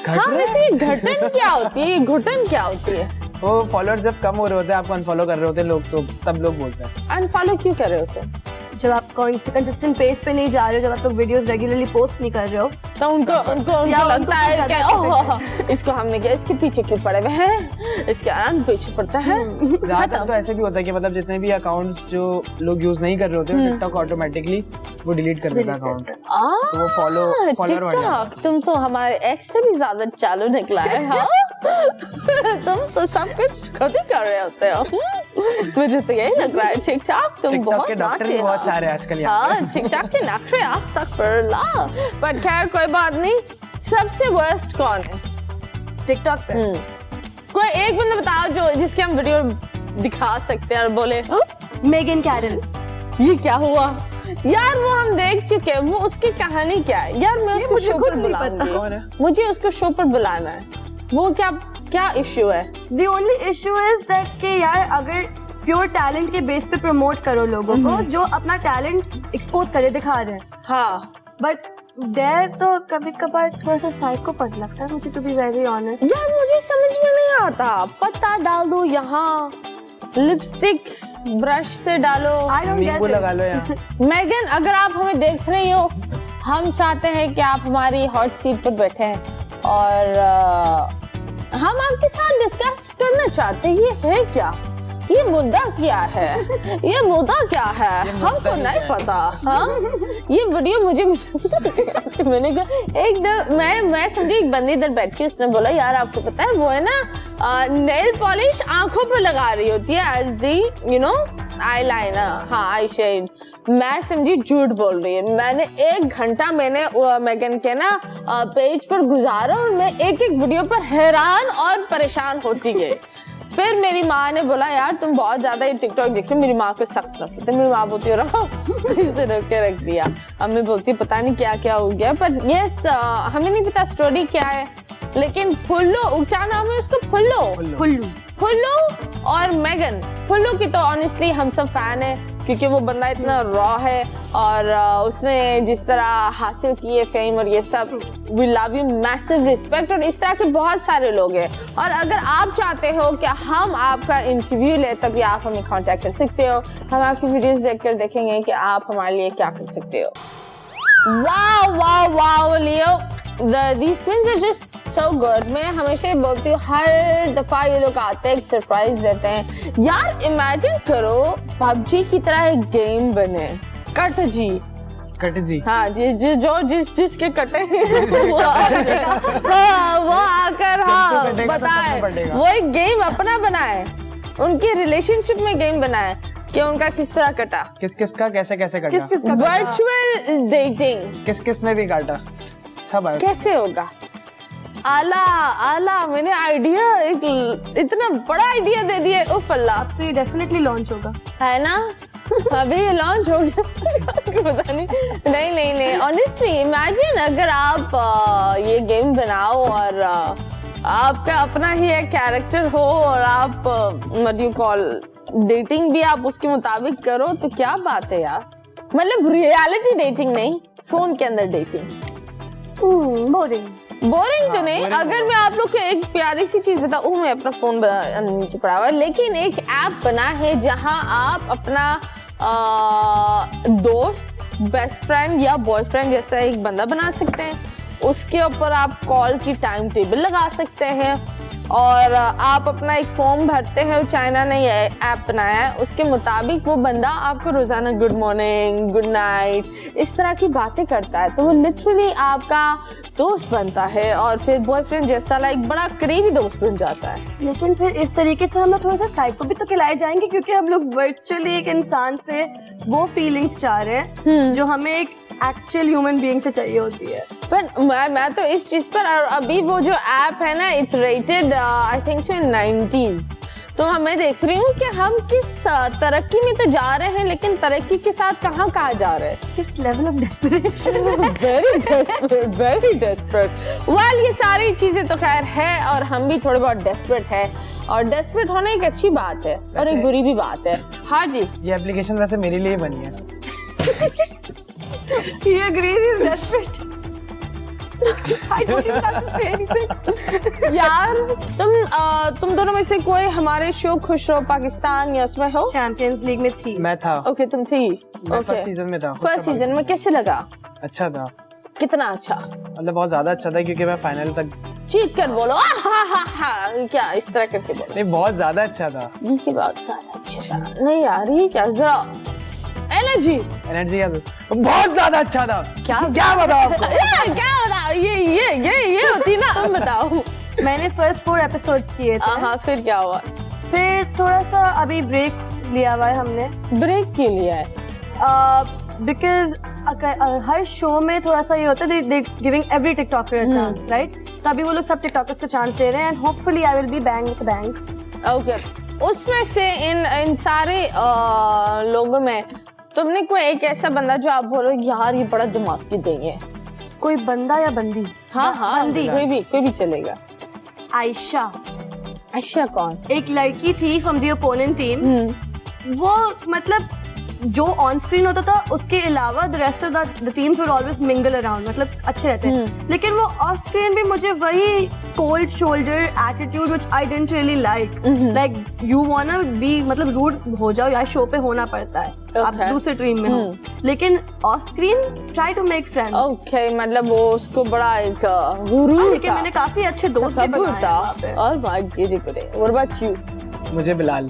हाँ, वैसे ये घटन क्या होती है, ये घुटन क्या होती है? वो फॉलोअर्स जब कम हो रहे होते हैं, आपको अनफॉलो कर रहे होते हैं लोग, तो तब लोग बोलते हैं। अनफॉलो क्यों कर रहे होते हैं? जब आप कंसिस्टेंट पेज पे नहीं जा रहे हो, जब आप लोग वीडियोस रेगुलरली पोस्ट नहीं कर रहे हो, तो उनको लगता है कि इसको हमने किया, इसके पीछे क्यों पड़े हुए हैं, इसके आराम पीछे पड़ता है। ज्यादातर तो ऐसे भी होता है कि मतलब जितने भी अकाउंट्स जो लोग यूज नहीं कर रहे होते हैं, टिकटॉक ऑटोमेटिकली वो डिलीट कर देता है अकाउंट, तो वो फॉलोअर बढ़ जाता है। तुम तो हमारे एक्स से भी ज्यादा चालू निकला है। हाँ तुम तो सब कुछ खुद ही कर रहे होते हो। मुझे तो यही लग रहा है। ठीक ठाक, तुम बहुत नाचे हो। बहुत सारे आजकल हाँ, ठीक ठाक के नखरे आज तक पर खैर कोई बात नहीं। सबसे वर्स्ट कौन है टिकटॉक पे? कोई एक बंदा बताओ जो जिसके हम वीडियो दिखा सकते हैं और बोले मेगन कैरल। ये क्या हुआ यार, वो हम देख चुके हैं, वो उसकी कहानी क्या है यार? मैं उसको शो पर बुलाऊंगी, मुझे उसको शो पर बुलाना है। वो क्या इश्यू है? The only issue is that कि यार अगर प्योर टैलेंट के बेस पे प्रमोट करो लोगों को, जो अपना टैलेंट एक्सपोज करे, दिखा रहे हैं, हाँ, बट देयर तो कभी कभार थोड़ा सा साइकोपैथ लगता है मुझे, टू बी वेरी ऑनेस्ट। यार मुझे समझ में नहीं आता, पत्ता डाल दो यहाँ, लिपस्टिक ब्रश से डालो, नींबू लगा लो यहाँ। मेगन, अगर आप हमें देख रही हो, हम चाहते हैं कि आप हमारी हॉट सीट पर बैठे हैं और हम आपके साथ डिस्कस करना चाहते हैं। ये है क्या, ये मुद्दा क्या है, ये मुद्दा क्या है, हमको नहीं पता। हाँ, ये वीडियो मुझे भी मैंने कहा एकदम मैं समझी एक बंदी इधर बैठी, उसने बोला यार आपको पता है वो है ना नेल पॉलिश आंखों पे लगा रही होती है as the you know eyeliner, हाँ आई शेड। मैं समझी झूठ बोल रही है। मैंने 1 घंटा मेगन के ना पेज पर गुजारा और मैं एक वीडियो पर हैरान और परेशान होती गई। फिर मेरी माँ ने बोला यार तुम बहुत ज्यादा ये टिकटॉक देख रहे हो। मेरी माँ को सख्त नफरत है। मेरी माँ बोलती रहो इसे रोक के रख दिया। अम्मी बोलती पता नहीं क्या क्या हो गया, पर यस हमें नहीं पता स्टोरी क्या है, लेकिन फुल्लू, क्या नाम है उसको, फुल्लू और मेगन। फुल्लू की तो ऑनेस्टली हम सब फैन है, क्योंकि वो बंदा इतना रॉ है और उसने जिस तरह हासिल किए फेम और ये सब, we love you, massive respect. और इस तरह के बहुत सारे लोग हैं। और अगर आप चाहते हो कि हम आपका इंटरव्यू ले, तभी आप हमें कांटेक्ट कर सकते हो। हम आपकी वीडियोस देखकर देखेंगे कि आप हमारे लिए क्या कर सकते हो। Wow Leo, these twins are just so good। मैं हमेशा ही बोलती हूँ, हर दफा ये लोग आते हैं सरप्राइज देते हैं। यार इमेजिन करो PUBG की तरह एक गेम बने, कट जी, हाँ जिसके कटे वो आकर हाँ बताए, वो एक गेम अपना बनाए, उनके रिलेशनशिप में गेम बनाए कि उनका किस तरह कटा, किसका कैसे कटा, वर्चुअल डेटिंग किसने भी काटा, सब कैसे होगा। आला आला, मैंने आइडिया एक इतना बड़ा आइडिया दे दिया, उफ अल्लाह। तो ये डेफिनेटली लॉन्च होगा, है ना? अभी ये लॉन्च हो गया पता नहीं ऑनेस्टली इमेजिन अगर आप ये गेम बनाओ और आपका अपना ही एक कैरेक्टर हो और आप व्हाट यू कॉल डेटिंग भी आप उसके मुताबिक करो, तो क्या बात है यार। मतलब रियलिटी डेटिंग नहीं, फोन के अंदर डेटिंग। बोरिंग तो नहीं। अगर मैं आप लोग को एक प्यारी सी चीज बताऊं, मैं अपना फोन नीचे पड़ा हुआ है, लेकिन एक ऐप बना है जहां आप अपना दोस्त, बेस्ट फ्रेंड या बॉयफ्रेंड जैसा एक बंदा बना सकते हैं। उसके ऊपर आप कॉल की टाइम टेबल लगा सकते हैं और आप अपना एक फॉर्म भरते हैं। चाइना ने ये ऐप बनाया है, उसके मुताबिक वो बंदा आपको रोजाना गुड मॉर्निंग, गुड नाइट इस तरह की बातें करता है, तो वो लिटरली आपका दोस्त बनता है और फिर बॉयफ्रेंड जैसा लाइक बड़ा करीबी दोस्त बन जाता है। लेकिन फिर इस तरीके से हम लोग थोड़ा सा साइको भी तो खिलाए जाएंगे, क्योंकि हम लोग वर्चुअली एक इंसान से वो फीलिंग्स चाह रहे हैं जो हमें एक एक्चुअल ह्यूमन बीइंग से चाहिए होती है। पर मैं तो इस चीज पर, और अभी वो जो ऐप है ना, it's rated I think so in 90s, तो मैं देख रही हूँ कि हम किस तरक्की में तो जा रहे हैं, लेकिन तरक्की के साथ कहाँ जा रहे हैं, किस level of desperation. Very desperate. Well ये सारी चीजें तो खैर है और हम भी थोड़े बहुत डेस्परेट है, और डेस्परेट होना एक अच्छी बात है और एक बुरी भी बात है। हाँ जी, ये एप्लीकेशन वैसे मेरे लिए बनी है। He agrees, he's desperate. I don't even have to say anything. यार तुम दोनों में से कोई हमारे शो खुश रहो पाकिस्तान या उसमें हो? चैंपियंस लीग में थी। मैं था। ओके तुम थी। मैं फर्स्ट सीजन में था। फर्स्ट सीजन में कैसे लगा? अच्छा था। कितना अच्छा? मतलब बहुत ज्यादा अच्छा था, क्योंकि मैं फाइनल तक चीट कर बोलो क्या इस तरह करके बोलो। नहीं, बहुत ज्यादा अच्छा था। ये की बहुत ज्यादा अच्छा था। नहीं यार ये क्या, जरा एनर्जी बहुत ज्यादा अच्छा था। क्या बताओ आपको? क्या बताओ? ये होती ना, हम बताओ। मैंने फर्स्ट 4 एपिसोड्स किए थे। हाँ, फिर क्या हुआ? फिर थोड़ा सा अभी ब्रेक लिया हुआ है हमने। ब्रेक क्यों लिया है? बिकॉज हर शो में थोड़ा सा ये होता है, they giving every TikToker a chance, right? तो अभी वो लोग सब टिकटॉकर्स को चांस दे रहे हैं, and hopefully I will be bang with bank. Okay, उसमें से इन सारे लोगों में तुमने कोई एक ऐसा बंदा जो आप बोलो यार ये बड़ा दिमाग की दही है? कोई बंदा या बंदी? हाँ, बंदी, कोई भी चलेगा। आयशा कौन? एक लड़की थी फ्रॉम द ओपोनेंट टीम। वो मतलब जो ऑन स्क्रीन होता था उसके अलावा the rest of the teams would always mingle around, मतलब अच्छे रहते हैं। लेकिन वो ऑफ स्क्रीन भी मुझे वही cold shoulder attitude which I didn't really like you want to be, मतलब रूड हो जाओ यार, शो पे होना पड़ता है। आप दूसरे टीम में हो, लेकिन off screen try to make friends. Okay, मतलब वो उसको बड़ा एक गुरु, लेकिन मैंने काफी अच्छे दोस्त भी बनाए। और my God, what about you? मुझे बिलाल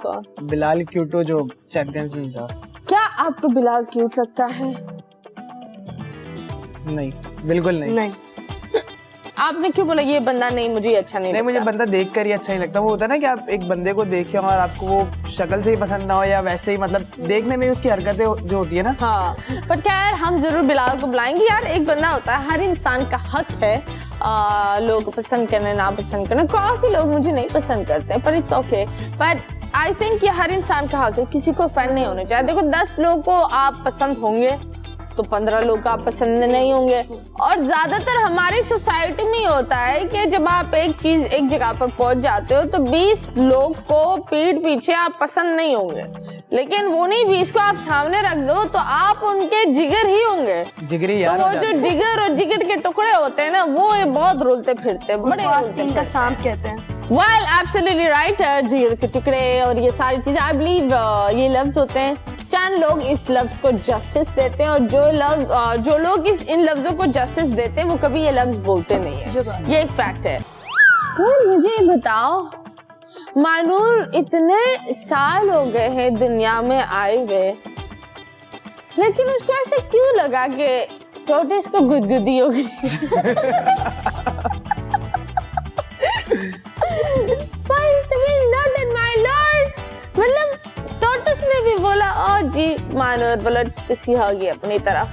कौन? बिलाल क्यूटो जो चैंपियंस में था। क्या आपको बिलाल क्यूट लगता है? नहीं, बिल्कुल नहीं। आपने क्यों बोला ये बंदा नहीं, मुझे अच्छा नहीं लगता? मुझे बंदा देखकर ही अच्छा नहीं लगता। वो होता है ना कि आप एक बंदे को देखे और आपको वो शक्ल से ही पसंद ना हो, या वैसे ही मतलब देखने में उसकी हरकतें जो होती है ना। हाँ, पर क्या यार हम जरूर बिलाल को बुलाएंगे यार। एक बंदा होता है, हर इंसान का हक है लोग पसंद करने ना पसंद करने। काफी लोग मुझे नहीं पसंद करते, पर it's okay. But I think ये हर इंसान का हक है, किसी को फैन नहीं होने चाहिए। देखो 10 लोगों को आप पसंद होंगे तो 15 लोग आप पसंद नहीं होंगे। और ज्यादातर हमारी सोसाइटी में होता है कि जब आप एक चीज एक जगह पर पहुंच जाते हो तो 20 लोग को पीठ पीछे आप पसंद नहीं होंगे, लेकिन वो नहीं 20 को आप सामने रख दो तो आप उनके जिगर ही होंगे। जिगरी यार। तो वो जो जिगर और जिगर के टुकड़े होते हैं ना, वो ये बहुत रुलते फिरते, बड़े आस्तीन का सांप कहते हैं। Well, absolutely right, जिगर के टुकड़े और ये सारी चीजें, आई बिलीव ये लफ्ज होते हैं। चंद लोग इस लफ्ज को जस्टिस देते हैं, और जो लोग इन लफ्जों को जस्टिस देते हैं वो कभी ये लफ्ज बोलते नहीं है। ये एक फैक्ट है। तो मुझे बताओ मानूर, इतने साल हो गए हैं दुनिया में आए हुए, लेकिन उसको ऐसे क्यों लगा कि टोटिस को गुदगुदी होगी? मतलब टोटस ने भी बोला ओ जी मानूर पलट हो गई अपनी तरफ।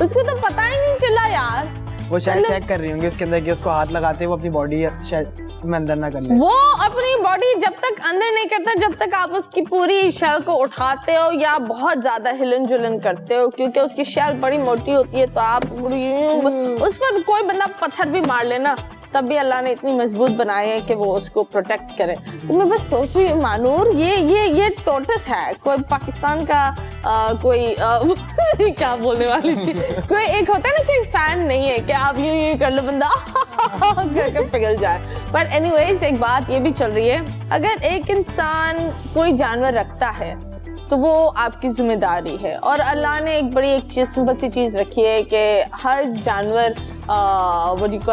उसको तो पता ही नहीं चला यार। वो शायद चेक कर रही होंगी उसके अंदर कि उसको हाथ लगाते ही वो अपनी बॉडी में अंदर ना कर ले। वो अपनी बॉडी जब तक अंदर नहीं करता जब तक आप उसकी पूरी शेल को उठाते हो या बहुत ज्यादा हिलन जुलन करते हो, क्योंकि उसकी शेल बड़ी मोटी होती है, तो आप उस पर कोई बंदा पत्थर भी मार लेना तब भी अल्लाह ने इतनी मजबूत बनाई है कि वो उसको प्रोटेक्ट करे। तो मैं बस सोच रही हूँ मानूर ये टोटस है, कोई पाकिस्तान का कोई क्या बोलने वाली थी, कोई एक होता है ना कोई फैन नहीं है कि आप ये कर लो बंदा करके पिघल जाए। पर एनीवेज एक बात ये भी चल रही है, अगर एक इंसान कोई जानवर रखता है तो वो आपकी जिम्मेदारी है, और अल्लाह ने एक बड़ी एक सिंपल सी चीज़ रखी है कि हर जानवर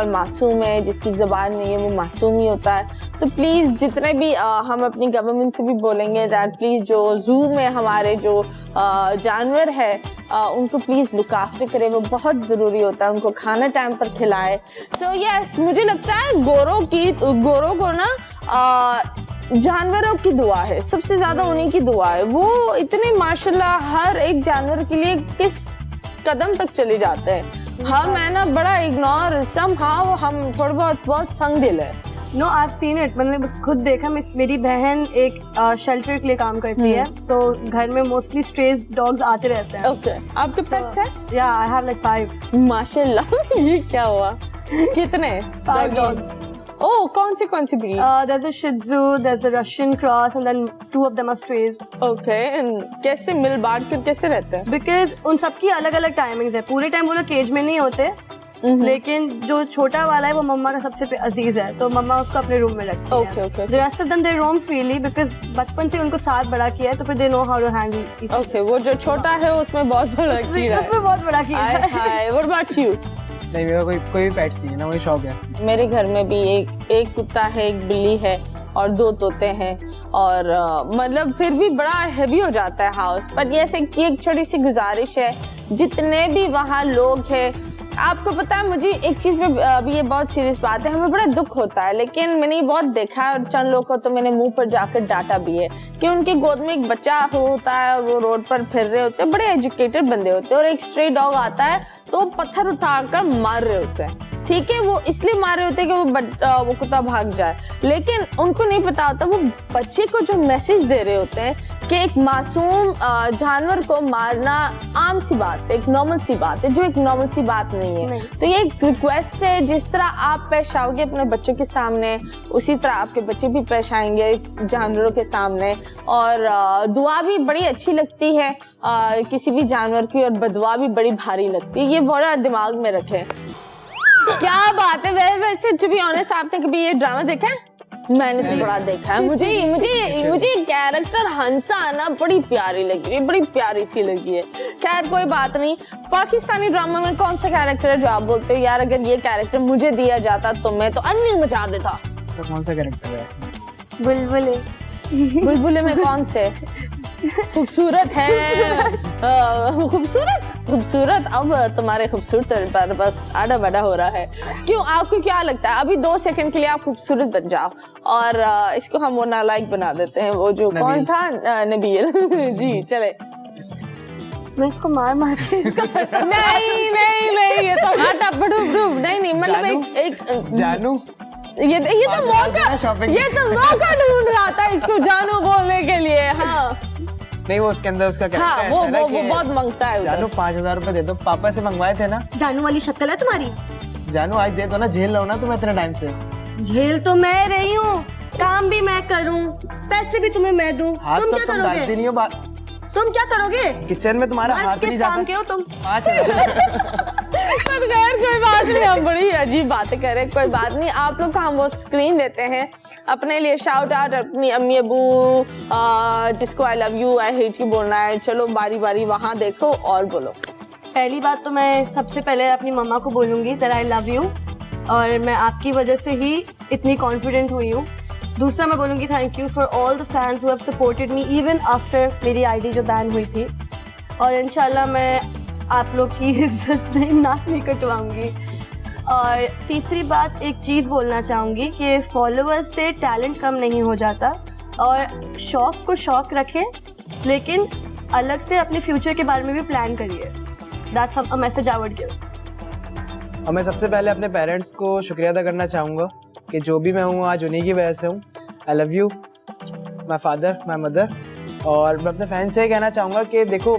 मासूम है, जिसकी ज़बान नहीं है वो मासूम ही होता है। तो प्लीज़ जितने भी हम अपनी गवर्नमेंट से भी बोलेंगे दैट प्लीज़ जो ज़ू में हमारे जो जानवर है उनको प्लीज़ लुक आफ्टर करें, वो बहुत ज़रूरी होता है, उनको खाना टाइम पर खिलाए। सो यस, मुझे लगता है गोरों को ना जानवरों की दुआ है, सबसे ज्यादा उन्हीं की दुआ है। वो इतने माशाल्लाह हर एक जानवर के लिए किस कदम तक चले जाते हैं। हम है ना बड़ा इग्नोर समहाउ, हम थोड़ा बहुत संग दिल है। No I have seen it, मैंने खुद देखा। मेरी बहन एक शेल्टर के लिए काम करती है, तो घर में मोस्टली स्ट्रेज डॉग्स आते रहते हैं। ओके, आपके पेट्स हैं? या आई हैव लाइक 5 माशाल्लाह। ये क्या हुआ, कितने? 5 डॉग्स। Oh, कौन सी breed? There's a Shih Tzu, there's a Russian cross, and then 2 of them are strays. Okay, and कैसे मिल बांट कर कैसे रहते हैं? Because उन सबकी अलग अलग टाइमिंग्स है, पूरे टाइम वो लोग केज में नहीं होते, लेकिन जो छोटा वाला है वो मम्मा का सबसे अजीज है, तो मम्मा उसको अपने रूम में रखती है। Okay. The rest of them they roam freely because बचपन से उनको साथ बड़ा किया है, तो फिर they know how to handle each other. Okay, वो जो छोटा है उसमें बहुत बड़ा कीड़ा है। उसमें बहुत बड़ा कीड़ा है। हाय, what about you? नहीं, मेरा कोई भी पेट्स नहीं है ना, वही शौक है। मेरे घर में भी एक कुत्ता है, एक बिल्ली है और 2 तोते हैं, और मतलब फिर भी बड़ा हैवी हो जाता है हाउस। पर ये एक छोटी सी गुजारिश है, जितने भी वहाँ लोग हैं, आपको पता है मुझे एक चीज़ में अभी ये बहुत सीरियस बात है, हमें बड़ा दुख होता है, लेकिन मैंने ये बहुत देखा है और चंद लोग को तो मैंने मुंह पर जाकर डांटा भी है कि उनकी गोद में एक बच्चा होता है और वो रोड पर फिर रहे होते हैं, बड़े एजुकेटेड बंदे होते हैं, और एक स्ट्रे डॉग आता है तो पत्थर उतार कर मार रहे होते हैं। ठीक है, वो इसलिए मार रहे होते हैं कि वो कुत्ता भाग जाए, लेकिन उनको नहीं पता होता वो बच्चे को जो मैसेज दे रहे होते हैं कि एक मासूम जानवर को मारना आम सी बात है, एक नॉर्मल सी बात है, जो एक नॉर्मल सी बात नहीं है। तो ये एक रिक्वेस्ट है, जिस तरह आप पेश आओगे अपने बच्चों के सामने, उसी तरह आपके बच्चे भी पेश आएंगे जानवरों के सामने। और दुआ भी बड़ी अच्छी लगती है किसी भी जानवर की, और बदुआ भी बड़ी भारी लगती है, ये बड़ा दिमाग में रखें। क्या बात है। वैसे टू बी ऑनेस्ट, आपने कभी ये ड्रामा देखा है? मैंने तो बड़ा देखा है। मुझे कैरेक्टर हंसा ना बड़ी प्यारी लगी है, बड़ी प्यारी सी लगी है। खैर कोई बात नहीं। पाकिस्तानी ड्रामा में कौन सा कैरेक्टर है जो आप बोलते हो यार अगर ये कैरेक्टर मुझे दिया जाता तो मैं तो अन्य मचा देता? कौन सा कैरेक्टर है? बुलबुले। बुलबुले में कौन से? खूबसूरत है, खूबसूरत। अब तुम्हारे खूबसूरत पर बस आड़ा बड़ा हो रहा है। क्यों, आपको क्या लगता है अभी 2 सेकंड के लिए आप खूबसूरत बन जाओ और इसको हम वो नालायक बना देते हैं, वो जो कौन था, नबील जी। चले, मैं इसको मार के इसका नहीं, ये तो आटा बड़ू नहीं, मतलब एक जानू, ये तो मौका ढूंढ रहा था इसको जानू बोलने के लिए। हाँ नहीं, वो उसके अंदर उसका क्या हाँ, वो बहुत मांगता है। जानू 5000 रुपए दे दो, पापा से मंगवाए थे ना। जानू वाली शक्ल है तुम्हारी। जानू आज दे दो ना, झेल लो ना तुम इतने टाइम से। झेल तो मैं रही हूँ, काम भी मैं करूँ, पैसे भी तुम्हें मैं दूँ, तुम क्या करोगे? तुम क्या करोगे? किचन में तुम्हारा हाथ नहीं जाता। काम के हो तुम? 5000। पर खैर कोई बात नहीं, हम बड़ी अजीब बातें कर रहे हैं, कोई बात नहीं। आप लोग को हम वो स्क्रीन देते हैं अपने लिए, शाउट आउट अपनी अम्मी अबू जिसको I love you I hate you बोलना है, चलो बारी बारी वहाँ देखो और बोलो। पहली बात तो मैं सबसे पहले अपनी मम्मा को बोलूँगी दैट आई लव यू, और मैं आपकी वजह से ही इतनी कॉन्फिडेंट हुई हूँ। दूसरा मैं बोलूँगी thank you for all the fans who have supported me even after मेरी आईडी जो बैन हुई थी, और इंशाल्लाह मैं आप लोग की इज्जत नहीं कटवाऊंगी। और तीसरी बात एक चीज़ बोलना चाहूँगी कि फॉलोअर्स से टैलेंट कम नहीं हो जाता, और शौक़ को शौक़ रखें, लेकिन अलग से अपने फ्यूचर के बारे में भी प्लान करिए। That's a message I would give. और मैं सबसे पहले अपने पेरेंट्स को शुक्रिया अदा करना चाहूँगा कि जो भी मैं हूँ आज उन्हीं की वजह से हूँ। I love you my father, my mother. और मैं अपने फैंस से ये कहना चाहूँगा कि देखो,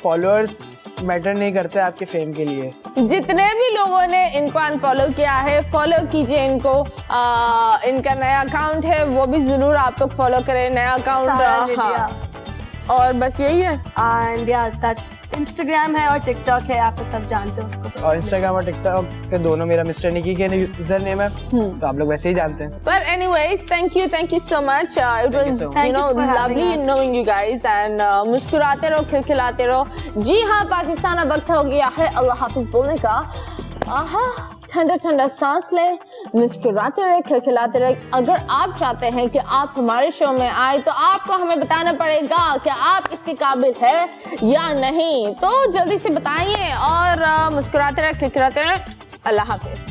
फॉलोअर्स मैटर नहीं करते आपके फेम के लिए। जितने भी लोगों ने इनको अनफॉलो किया है, फॉलो कीजिए इनको। इनका नया अकाउंट है, वो भी जरूर आप लोग फॉलो करें, नया अकाउंट। हाँ, और बस यही है। एंड या दैट्स इंस्टाग्राम है और टिकटॉक है, आप सब जानते हो उसको। और इंस्टाग्राम और टिकटॉक पे दोनों मेरा मिस्टर निकी के यूजर नेम है, तो आप लोग वैसे ही जानते हैं। But anyways, thank you so much. It was lovely knowing you guys and मुस्कुराते रहो, खिलखिलाते रहो। जी हाँ, पाकिस्तान अब वक्त हो गया है अल्लाह हाफिज बोलने का। ठंडा ठंडा सांस ले, मुस्कुराते रहे, खिलखिलाते रहे। अगर आप चाहते हैं कि आप हमारे शो में आए तो आपको हमें बताना पड़ेगा कि आप इसके काबिल है या नहीं। तो जल्दी से बताइए और मुस्कुराते रहे, खिलखिलाते रहे। अल्लाह हाफिज।